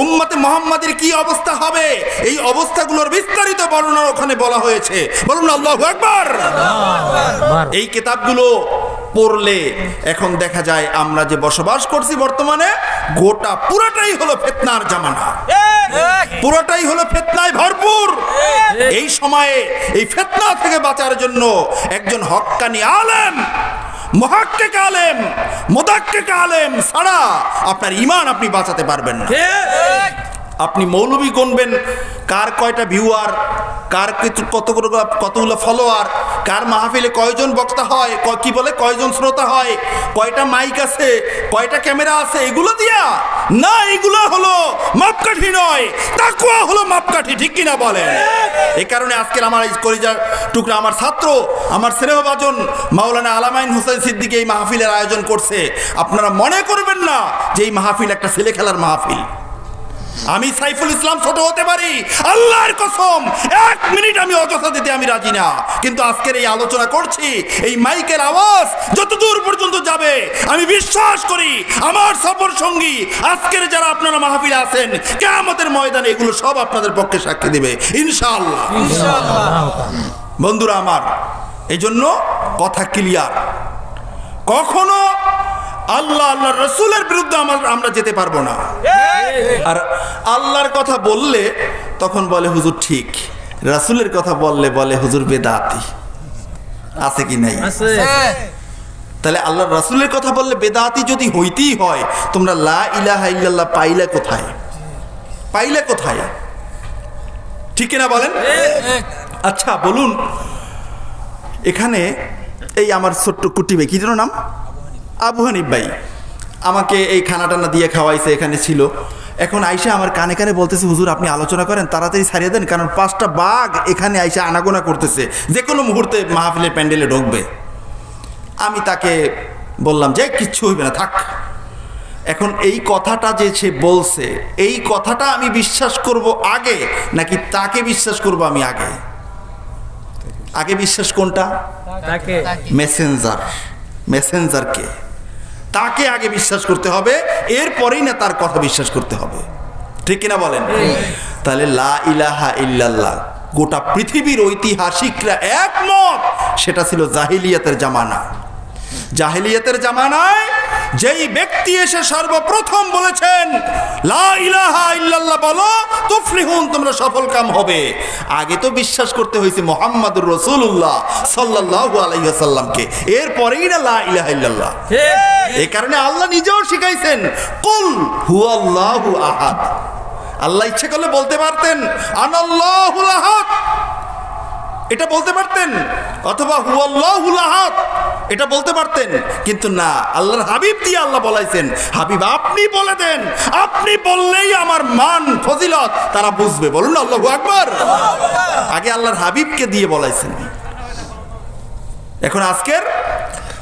উম্মতে মুহাম্মাদের কি অবস্থা হবে, এই অবস্থাগুলোর বিস্তারিত বর্ণনা ওখানে বলা হয়েছে। বলুন আল্লাহু আকবার। এই কিতাবগুলো পড়লে এখন দেখা যায় আমরা যে বসবাস করছি বর্তমানে গোটা পুরোটাই হলো ফিতনার জামানা, পুরোটাই হলো ফিতনায় ভরপুর। এই সময়ে এই ফিতনা থেকে বাঁচার জন্য একজন হক্কানি আলেম, মুহাক্কিক আলেম, মুদাক্কিক আলেম ছাড়া আপনার ঈমান আপনি বাঁচাতে পারবেন না। আপনি মৌলবী গুনবেন কার কয়টা ভিউয়ার, কার কতগুলো ফলোয়ার, কার মাহফিলে কয়জন বক্তা হয়, কি বলে কয়জন শ্রোতা হয়, কয়টা মাইক আছে, কয়টা ক্যামেরা আছে, এগুলো দিয়া না। এগুলো হলো মাপকাঠি নয়, তাকওয়া হলো মাপকাঠি, ঠিক কিনা বলেন? এই কারণে আজকের আমার এই কলিজার টুকরা আমার ছাত্র, আমার স্নেহভাজন মাওলানা আলামাইন হোসেন সিদ্দিকী এই মাহফিলের আয়োজন করছে। আপনারা মনে করবেন না যে এই মাহফিল একটা ছেলে খেলার মাহফিল। আমি সাইফুল ইসলাম ছোট হতে পারি, আল্লাহর কসম 1 মিনিট আমি অযথা দিতে আমি রাজি না। কিন্তু আজকের এই আলোচনা করছি, এই মাইকের আওয়াজ যত দূর পর্যন্ত যাবে আমি বিশ্বাস করি আমার সফর সঙ্গী আজকের যারা আপনারা মাহফিলে আছেন, কিয়ামতের ময়দানে এগুলো সব আপনাদের পক্ষে সাক্ষী দেবে ইনশাআল্লাহ। বন্ধুরা আমার, এই জন্য কথা ক্লিয়ার, কখনো আল্লাহ আল্লাহর রাসূলের বিরুদ্ধে আমরা যেতে পারবো না। আর আল্লাহর কথা বললে তখন বলে হুজুর ঠিক, রাসূলের কথা বললে বলে হুজুর বেদাতি। আছে কি নাই? তাহলে আল্লাহর রাসূলের কথা বললে বেদাতি যদি হইতেই হয়, তোমরা লা ইলাহা ইল্লাল্লাহ পাইলে কোথায়? পাইলে কোথায়? ঠিক কিনা বলেন? আচ্ছা বলুন, এখানে এই আমার ছোট্ট কুটি ভাই, কি যেন নাম, আবু হানিফ ভাই আমাকে এই খানা টানা দিয়ে খাওয়াইছে, এখানে ছিল। এখন আইসা আমার কানে কানে বলতেছে হুজুর আপনি আলোচনা করেন, তাড়াতাড়ি ছাড়িয়ে দেন, কারণ 5টা বাঘ এখানে আইসা আনাগোনা করতেছে, যে কোনো মুহূর্তে মাহফিলের প্যান্ডেলে ঢুকবে। আমি তাকে বললাম যে কিচ্ছু হইবে না, থাক। এখন এই কথাটা যে সে বলছে, এই কথাটা আমি বিশ্বাস করব আগে নাকি তাকে বিশ্বাস করব আমি আগে? আগে বিশ্বাস কোনটা? তাকে। মেসেঞ্জারকে, তাকে আগে বিশ্বাস করতে হবে, এরপরেই না তার কথা বিশ্বাস করতে হবে। ঠিক কিনা বলেন? তাহলে লা ইলাহা ইল্লাল্লাহ গোটা পৃথিবীর ঐতিহাসিকরা একমত, সেটা ছিল জাহিলিয়াতের জামানা। জাহিলিয়াতের জামানায় যেই ব্যক্তি এসে সর্বপ্রথম বলেছেন লা ইলাহা ইল্লাল্লাহ বলো তুফলিহুন, তোমরা সফলকাম হবে, আগে তো বিশ্বাস করতে হয়েছে মুহাম্মাদুর রাসূলুল্লাহ সাল্লাল্লাহু আলাইহি ওয়াসাল্লামকে, এরপরেই না লা ইলাহা ইল্লাল্লাহ। এই কারণে আল্লাহ নিজেও শিখাইছেন কুল হুয়াল্লাহু আহাদ। আল্লাহ ইচ্ছে করলে বলতে পারতেন আনাল্লাহুল আহাদ, এটা বলতে পারতেন, অথবা হুয়াল্লাহুল আহাদ এটা বলতে পারতেন, কিন্তু না, আল্লাহর হাবিব দিয়ে আল্লাহ বলাইছেন হাবিব আপনি বলে দেন, আপনি বললেই আমার মান ফজিলত তারা বুঝবে। বলুন আল্লাহু আকবার। আগে আল্লাহর হাবিবকে দিয়ে বলাইছেন। এখন আজকের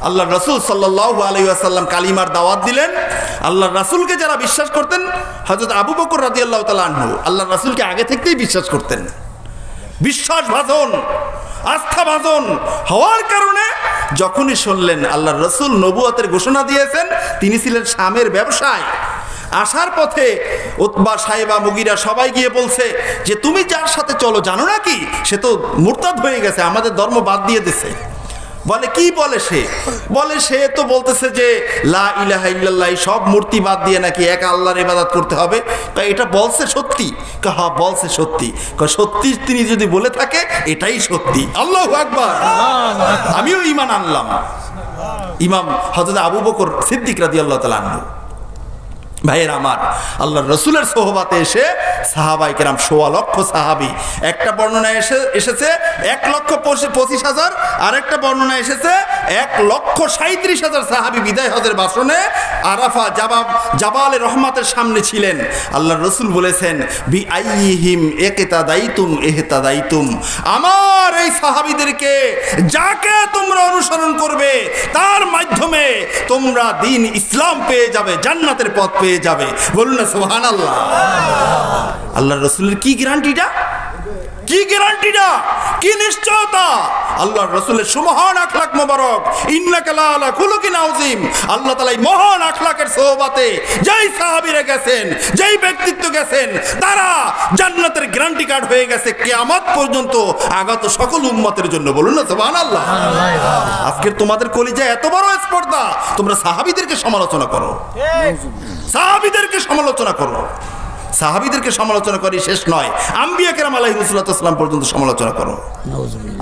আল্লাহর রাসূল সাল্লাল্লাহু আলাইহি ওয়াসাল্লাম কালিমার দাওয়াত দিলেন। আল্লাহর রাসূলকে যারা বিশ্বাস করতেন, হযরত আবু বকর রাদিয়াল্লাহু তাআলা আনহু আল্লাহর রাসূলকে আগে থেকেই বিশ্বাস করতেন। বিশ্বাসভাজন, আস্থাভাজন হওয়ার কারণে যখনই শুনলেন আল্লাহর রাসূল নবুয়তের ঘোষণা দিয়েছেন, তিনি ছিলেন শামের ব্যবসায়, আসার পথে উতবা সাইবা মুগিরা সবাই গিয়ে বলছে যে তুমি যার সাথে চলো জানো নাকি সে তো মুরতাদ হয়ে গেছে, আমাদের ধর্ম বাদ দিয়ে দিয়েছে। বলে কি বলে সে? বলে সে তো বলতেছে যে লা ইলাহা ইল্লাল্লাহ, সব মূর্তি বাদ দিয়ে নাকি এক আল্লাহর ইবাদত করতে হবে। এটা বলছে সত্যি? হ্যাঁ বলছে সত্যি। সত্যি তিনি যদি বলে থাকে এটাই সত্যি। আল্লাহু আকবার। আমিও ঈমান আনলাম। ইমাম হযরত আবু বকর সিদ্দিক রাদিয়াল্লাহু তাআলা আনহু। ভাইয়ের আমার, আল্লাহর রাসূলের সোহবাতে এসে সাহাবায়ে কেরাম ১৬ লক্ষ সাহাবী, একটা বর্ণনায় এসেছে ১,২৫,০০০, আর একটা বর্ণনায় এসেছে ১,৩৭,০০০ সাহাবী বিদায় হজের ভাষণে আরাফা জাবালে রহমাতের সামনে ছিলেন। আল্লাহর রাসূল বলেছেন বি আইয়িহিম ইকতাদাইতুম ইহতাদাইতুম, আমার এই সাহাবীদেরকে যাকে তোমরা অনুসরণ করবে তার মাধ্যমে তোমরা দ্বীন ইসলাম পেয়ে যাবে, জান্নাতের পথ পেয়ে যাবে। বলুন না সুবহানাল্লাহ। আল্লাহর রাসূলের কি গ্যারান্টিটা, কি গ্যারান্টিটা, কি নিশ্চয়তা! আল্লাহর রাসূলের সুমহান আখলাক মোবারক, ইন্নাকা লা আলা খুলুকিন আযীম। আল্লাহ তাআলা এই মহান আখলাকের সোহবতে যেই সাহাবীরা গেছেন, যেই ব্যক্তিত্ব গেছেন, তারা জান্নাতের গ্যারান্টি কার্ড হয়ে গেছে কিয়ামত পর্যন্ত আগত সকল উম্মতের জন্য। বলুন না সুবহানাল্লাহ। আজকের তোমাদের কলিজায় এত বড় স্পর্ধা, তোমরা সাহাবীদেরকে সমালোচনা করো, সাহাবীদেরকে সমালোচনা করো। সাহাবীদেরকে সমালোচনা করি শেষ নয়, আম্বিয়া কেরাম আলাইহিসসালাম পর্যন্ত সমালোচনা করো।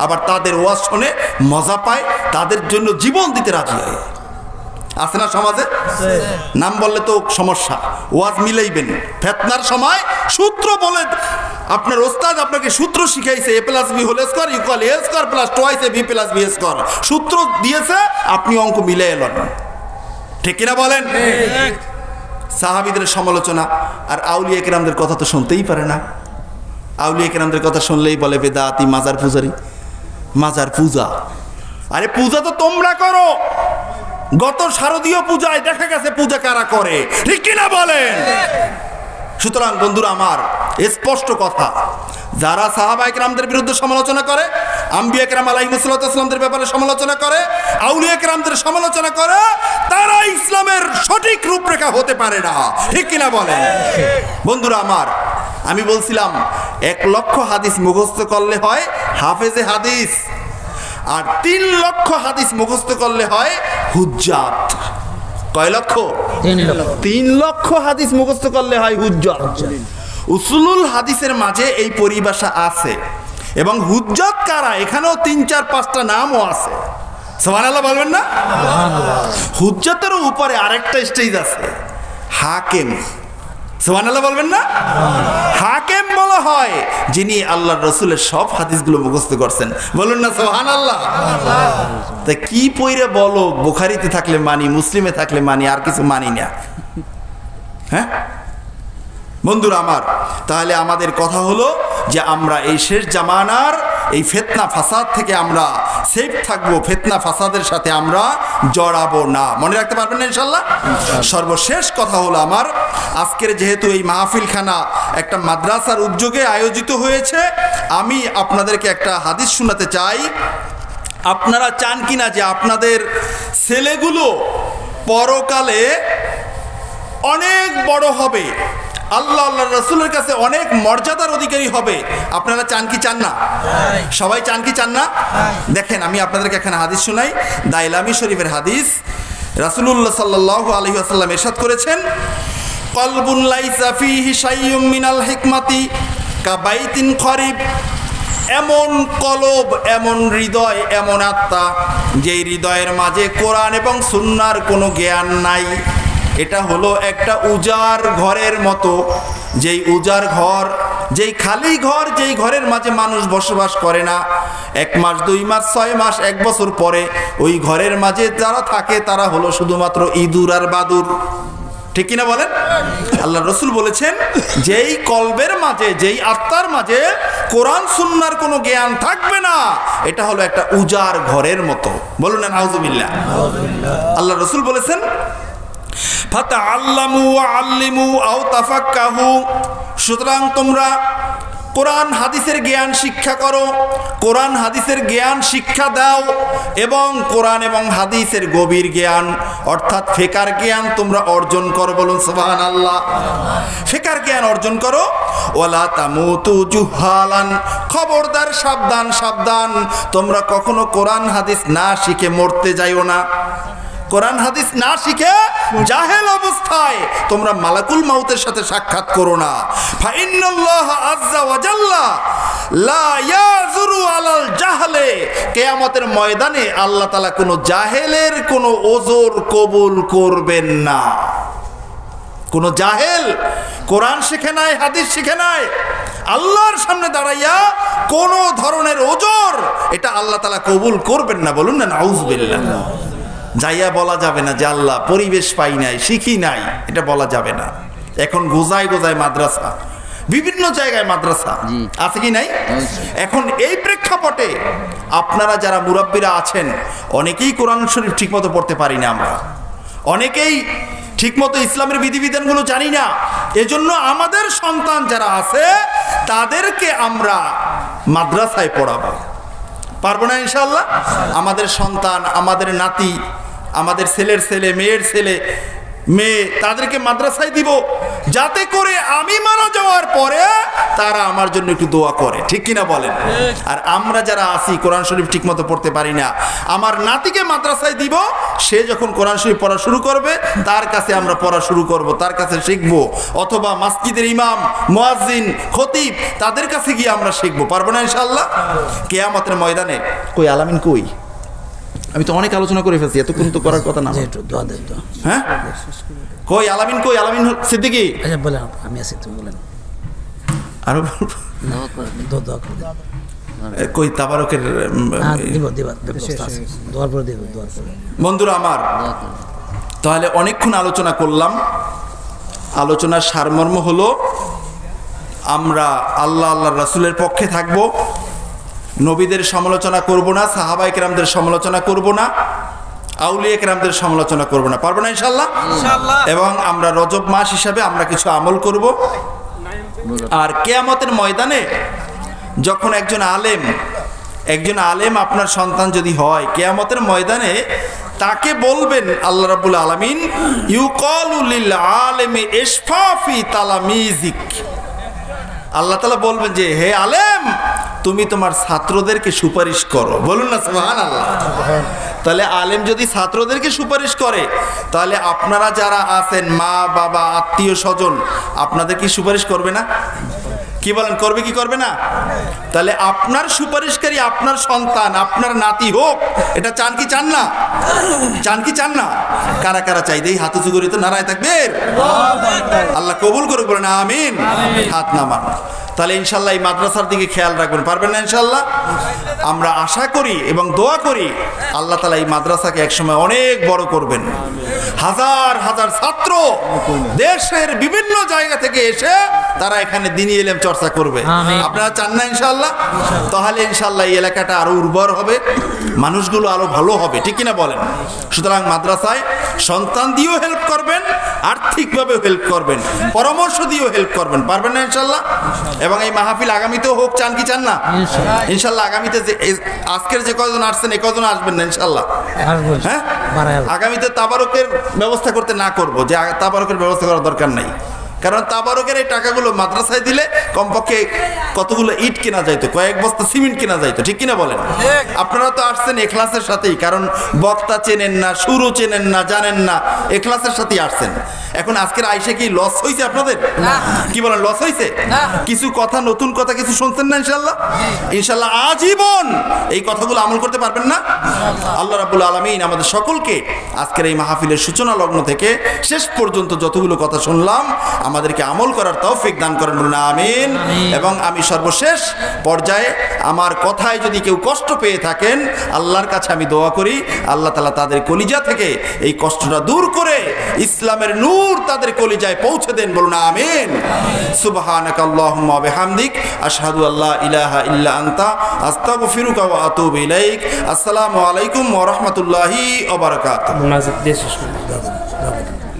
আবার তাদের ওয়াজ শুনে মজা পায়, তাদের জন্য জীবন দিতে রাজি হয়। আছে না সমাজে? নাম বললে তো সমস্যা, ওয়াজ মিলাইবেন। ফিতনার সময় সূত্র বলে আপনার ওস্তাদ আপনাকে সূত্র শিখাইছে, a+b² = a² + 2ab+b², সূত্র দিয়েছে, আপনি অঙ্ক মিলাই এলেন। ঠিক কিনা বলেন? সাহাবীদের সমালোচনা আর আউলিয়া কেরামদের কথা তো শুনতেই পারে না। আউলিয়া কেরামদের কথা শুনলেই বলে বেদাতি, মাজার পূজারি, মাজার পূজা। আরে পূজা তো তোমরা করো, গত শারদীয় পূজায় দেখা গেছে পূজা কারা করে। ঠিক কিনা বলেন? সুতরাং বন্ধুরা আমার, স্পষ্ট কথা, যারা সাহাবায়ে কেরামদের বিরুদ্ধে সমালোচনা করে, আম্বিয়া কেরাম আলাইহিসসালামদের ব্যাপারে সমালোচনা করে, আউলিয়া কেরামদের সমালোচনা করে, তারা ইসলামের সঠিক রূপরেখা হতে পারে না। ঠিক কিনা বলেন? বন্ধুরা আমার, আমি বলছিলাম ১ লক্ষ হাদিস মুখস্থ করলে হয় হাফেজে হাদিস, আর ৩ লক্ষ হাদিস মুখস্থ করলে হয় হুজ্জাত। কয় লক্ষ? ৩ লক্ষ হাদিস মুখস্থ করলে হয় হুজ্জাত। উসুলুল হাদিসের মাঝে এই পরিভাষা আছে, এবং হুজ্জাত কারা এখানেও ৩, ৪, ৫টা নামও আছে। সুবহানাল্লাহ বলবেন না? হুজ্জাতের উপরে আরেকটা স্টেজ আছে, হাকিম। সুবহানাল্লাহ বলবেন না? হাকিম বলা হয় যিনি আল্লাহর রাসূলের সব হাদিসগুলো মুখস্থ করছেন। বলুন না সুবহানাল্লাহ। তা কি পইরে বলো, বুখারীতে থাকলে মানি, মুসলিমে থাকলে মানি, আর কিছু মানি না। হ্যাঁ বন্ধুরা আমার, তাহলে আমাদের কথা হলো যে আমরা এই শেষ জামানার এই ফিতনা ফাসাদ থেকে আমরা সেফ থাকবো, ফিতনা ফাসাদের সাথে আমরা জড়াবো না। মনে রাখতে পারবেন না ইনশাআল্লাহ? সর্বশেষ কথা হলো আমার, আজকের যেহেতু এই মাহফিলখানা একটা মাদ্রাসার উদ্যোগে আয়োজিত হয়েছে, আমি আপনাদেরকে একটা হাদিস শোনাতে চাই। আপনারা চান কিনা যে আপনাদের ছেলেগুলো পরকালে অনেক বড় হবে, আল্লাহ আল্লাহর রাসূলের কাছে অনেক মর্যাদার অধিকারী হবে? আপনারা চান কি চান না? সবাই চান কি চান না? দেখেন, আমি আপনাদেরকে এখানে হাদিস শোনাই, দাইলামি শরীফের হাদিস। রাসূলুল্লাহ সাল্লাল্লাহু আলাইহি ওয়াসাল্লাম ইরশাদ করেছেন, কলবুন লাইসা ফীহি শাইউম মিনাল হিকমাতি কাবাইতিন খরিব। এমন কলব, এমন হৃদয়, এমন আত্মা যেই হৃদয়ের মাঝে কোরআন এবং সুন্নাহর কোনো জ্ঞান নাই, এটা হলো একটা উজাড় ঘরের মতো। যেই উজাড় ঘর, যেই খালি ঘর, যেই ঘরের মাঝে মানুষ বসবাস করে না, 1 মাস 2 মাস 6 মাস 1 বছর পরে ওই ঘরের মাঝে যারা থাকে তারা হলো শুধুমাত্র ইঁদুর আর বাদুর। ঠিক কিনা বলেন? আল্লাহ রসুল বলেছেন, যেই কলবের মাঝে, যেই আত্মার মাঝে কোরআন সুন্নাহর কোনো জ্ঞান থাকবে না, এটা হলো একটা উজাড় ঘরের মতো। বলুন না নাউযুবিল্লাহ। আল্লাহ রসুল বলেছেন, ফাতাআল্লামু ওয়া আল্লিমু আও তাফাক্কাহু। সুতরাং তোমরা কোরআন হাদিসের জ্ঞান শিক্ষা করো, কোরআন হাদিসের জ্ঞান শিক্ষা দাও, এবং কোরআন এবং হাদিসের গভীর জ্ঞান অর্থাৎ ফিকার জ্ঞান তোমরা অর্জন করো। বলুন সুবহানাল্লাহ। ফিকার জ্ঞান অর্জন করো। ওয়ালা তামুতু জুহালান। খবরদার, সাবধান সাবধান, তোমরা কখনো কোরআন হাদিস না শিখে মরতে যাইও না। কোরআন হাদিস না শিখে জাহেল অবস্থায় তোমরা মালাকুল মাউতের সাথে সাক্ষাৎ করো না। ফাইন্নাল্লাহ আযজা ওয়া জাল্লা লা ইয়াযুরু আলাল জাহলে। কিয়ামতের ময়দানে আল্লাহ তাআলা কোনো জাহেলের কোনো ওজর কবুল করবেন না। কোনো জাহেল কোরআন শিখে নাই, হাদিস শিখে নাই, আল্লাহর সামনে দাঁড়াইয়া কোনো ধরনের ওজর এটা আল্লাহ তাআলা কবুল করবেন না। বলুন না নাউযুবিল্লাহ। যাইয়া বলা যাবে না যে আল্লাহ পরিবেশ পাই নাই, শিখি নাই, এটা বলা যাবে না। এখন গোজায় গোজায় মাদ্রাসা, বিভিন্ন জায়গায় মাদ্রাসা আছে কি নাই? এখন এই প্রেক্ষাপটে আপনারা যারা মুরাব্বিরা আছেন, অনেকেই কোরআন শরীফ ঠিকমতো পড়তে পারি না আমরা, অনেকেই ঠিকমতো ইসলামের বিধিবিধানগুলো জানি না। এজন্য আমাদের সন্তান যারা আছে তাদেরকে আমরা মাদ্রাসায় পড়াবো। পারবো না ইনশাআল্লাহ? আমাদের সন্তান, আমাদের নাতি, আমাদের ছেলের ছেলে, মেয়ের ছেলে মেয়ে, তাদেরকে মাদ্রাসায় দিব, যাতে করে আমি মারা যাওয়ার পরে তারা আমার জন্য একটু দোয়া করে। ঠিক কিনা বলেন? আর আমরা যারা আছি কোরআন শরীফ ঠিকমতো পড়তে পারি না, আমার নাতিকে মাদ্রাসায় দিব, সে যখন কোরআন শরীফ পড়া শুরু করবে তার কাছে আমরা পড়া শুরু করব, তার কাছে শিখবো, অথবা মসজিদের ইমাম, মুয়াজ্জিন, খতিব, তাদের কাছে গিয়ে আমরা শিখবো। পারবো না ইনশাআল্লাহ? কিয়ামতের ময়দানে কই আলামিন কই? আমি তো অনেক আলোচনা করে ফেলছি, এতক্ষণ তো করার কথা না। হ্যাঁ, কই আলামিন? কই আলামিন সিদ্দিকী? আচ্ছা বলেন, আমি আছি, তুমি বলেন। আরো কই তাবারকের বন্ধুরা আমার, তাহলে অনেকক্ষণ আলোচনা করলাম। আলোচনার সারমর্ম হলো, আমরা আল্লাহ আল্লাহর রাসূলের পক্ষে থাকব, নবীদের সমালোচনা করব না, সাহাবায়ে কেরামদের সমালোচনা করব না, আউলিয়া কেরামদের সমালোচনা করব না। পারবো না ইনশাআল্লাহ? এবং আমরা রজব মাস হিসাবে আমরা কিছু আমল করব। আর কিয়ামতের ময়দানে যখন একজন আলেম আপনার সন্তান যদি হয়, কিয়ামতের ময়দানে তাকে বলবেন আল্লাহ রাব্বুল আলামিন, ইউকালু লিল আলিমি ইশফা ফি তালামিজিক। আল্লাহ তাআলা বলবেন যে, হে আলেম, তুমি তোমার ছাত্রদেরকে সুপারিশ করো। বলুন না সুবহানাল্লাহ। তাহলে আলেম যদি ছাত্রদেরকে সুপারিশ করে, তাহলে আপনারা যারা আছেন, মা বাবা, আত্মীয় স্বজন, আপনাদের কি সুপারিশ করবে না? কি বলেন, করবে কি করবে না? তাহলে আপনার সুপারিশকারী আপনার সন্তান, আপনার নাতি হোক, এটা চান কি চান না? চান কি চান না? কারা কারা চাই? দেই হাত উঁচু করে তো নারায় থাকবেন। আল্লাহ কবুল করুক, বলেন আমিন। হাত নামান। তাহলে ইনশাল্লাহ এই মাদ্রাসার দিকে খেয়াল রাখবেন। পারবেন না ইনশাল্লাহ? আমরা আশা করি এবং দোয়া করি আল্লাহ তাআলা এই মাদ্রাসাকে একসময় অনেক বড় করবেন। হাজার হাজার ছাত্র দেশের বিভিন্ন জায়গা থেকে এসে তারা এখানে দ্বীনি ইলম চর্চা করবে। আমিন। আপনারা চান না ইনশাআল্লাহ? তাহলে ইনশাআল্লাহ এই এলাকাটা আরো উর্বর হবে, মানুষগুলো আরো ভালো হবে, ঠিক কিনা বলেন? সুতরাং মাদ্রাসায় সন্তান দিয়েও হেল্প করবেন, আর্থিকভাবেও হেল্প করবেন, পরামর্শ দিয়েও হেল্প করবেন, পারবেন না ইনশাআল্লাহ? এবং এই মাহফিল আগামীতেও হোক, চান কি চান না? ইনশাআল্লাহ আগামীতে যে আজকের যে কয়জন আসছেন এই কয়জন আসবেন না ইনশাআল্লাহ? আসবো হ্যাঁ, বাড়ায় আসবো। আগামীতে তাবারকের ব্যবস্থা করতে না করব, যে তাবারকের ব্যবস্থা করার দরকার নাই, কারণ তাবারকের এই টাকাগুলো মাদ্রাসায় দিলে কমপক্ষে কতগুলো ইট কেনা যাইতো, কয়েক বস্তা সিমেন্ট কেনা যাইতো, ঠিক কিনা বলেন? আপনারা তো আসছেন এখলাসের সাথেই, কারণ বক্তা চেনেন না, সুরও চেনেন না, জানেন না, এখলাসের সাথেই আসছেন। এখন আজকের আইসে কি লস হয়েছে আপনাদের? কি বলেন, লস হয়েছে? কিছু কথা, নতুন কথা কিছু শুনছেন না ইনশাল্লাহ? ইনশাল্লাহ আজীবন এই কথাগুলো আমল করতে পারবেন না? আল্লাহ রাব্বুল আলামিন আমাদের সকলকে আজকের এই মাহফিলের সূচনা লগ্ন থেকে শেষ পর্যন্ত যতগুলো কথা শুনলাম আমাদেরকে আমল করার তৌফিক দান করেন, বলুন আমিন। এবং আমি সর্বশেষ পর্যায়ে আমার কথায় যদি কেউ কষ্ট পেয়ে থাকেন, আল্লাহর কাছে আমি দোয়া করি আল্লাহ তাআলা তাদের কলিজা থেকে এই কষ্টটা দূর করে ইসলামের নূর তাদের কলিজায় পৌঁছে দেন, বলুন আমিন। সুবহানাকাল্লাহুম্মা ওয়া বিহামদিক আশহাদু আল্লা ইলাহা ইল্লা আনতা আস্তাগফিরুকা ওয়া আতুবু ইলাইক। আসসালামু আলাইকুম ওয়া রাহমাতুল্লাহি ওয়া বারাকাতুহু।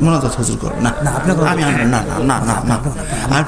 মোনাজাত হুজুর করবেন না? না, আপনি করুন। আমি না না না না না, আমি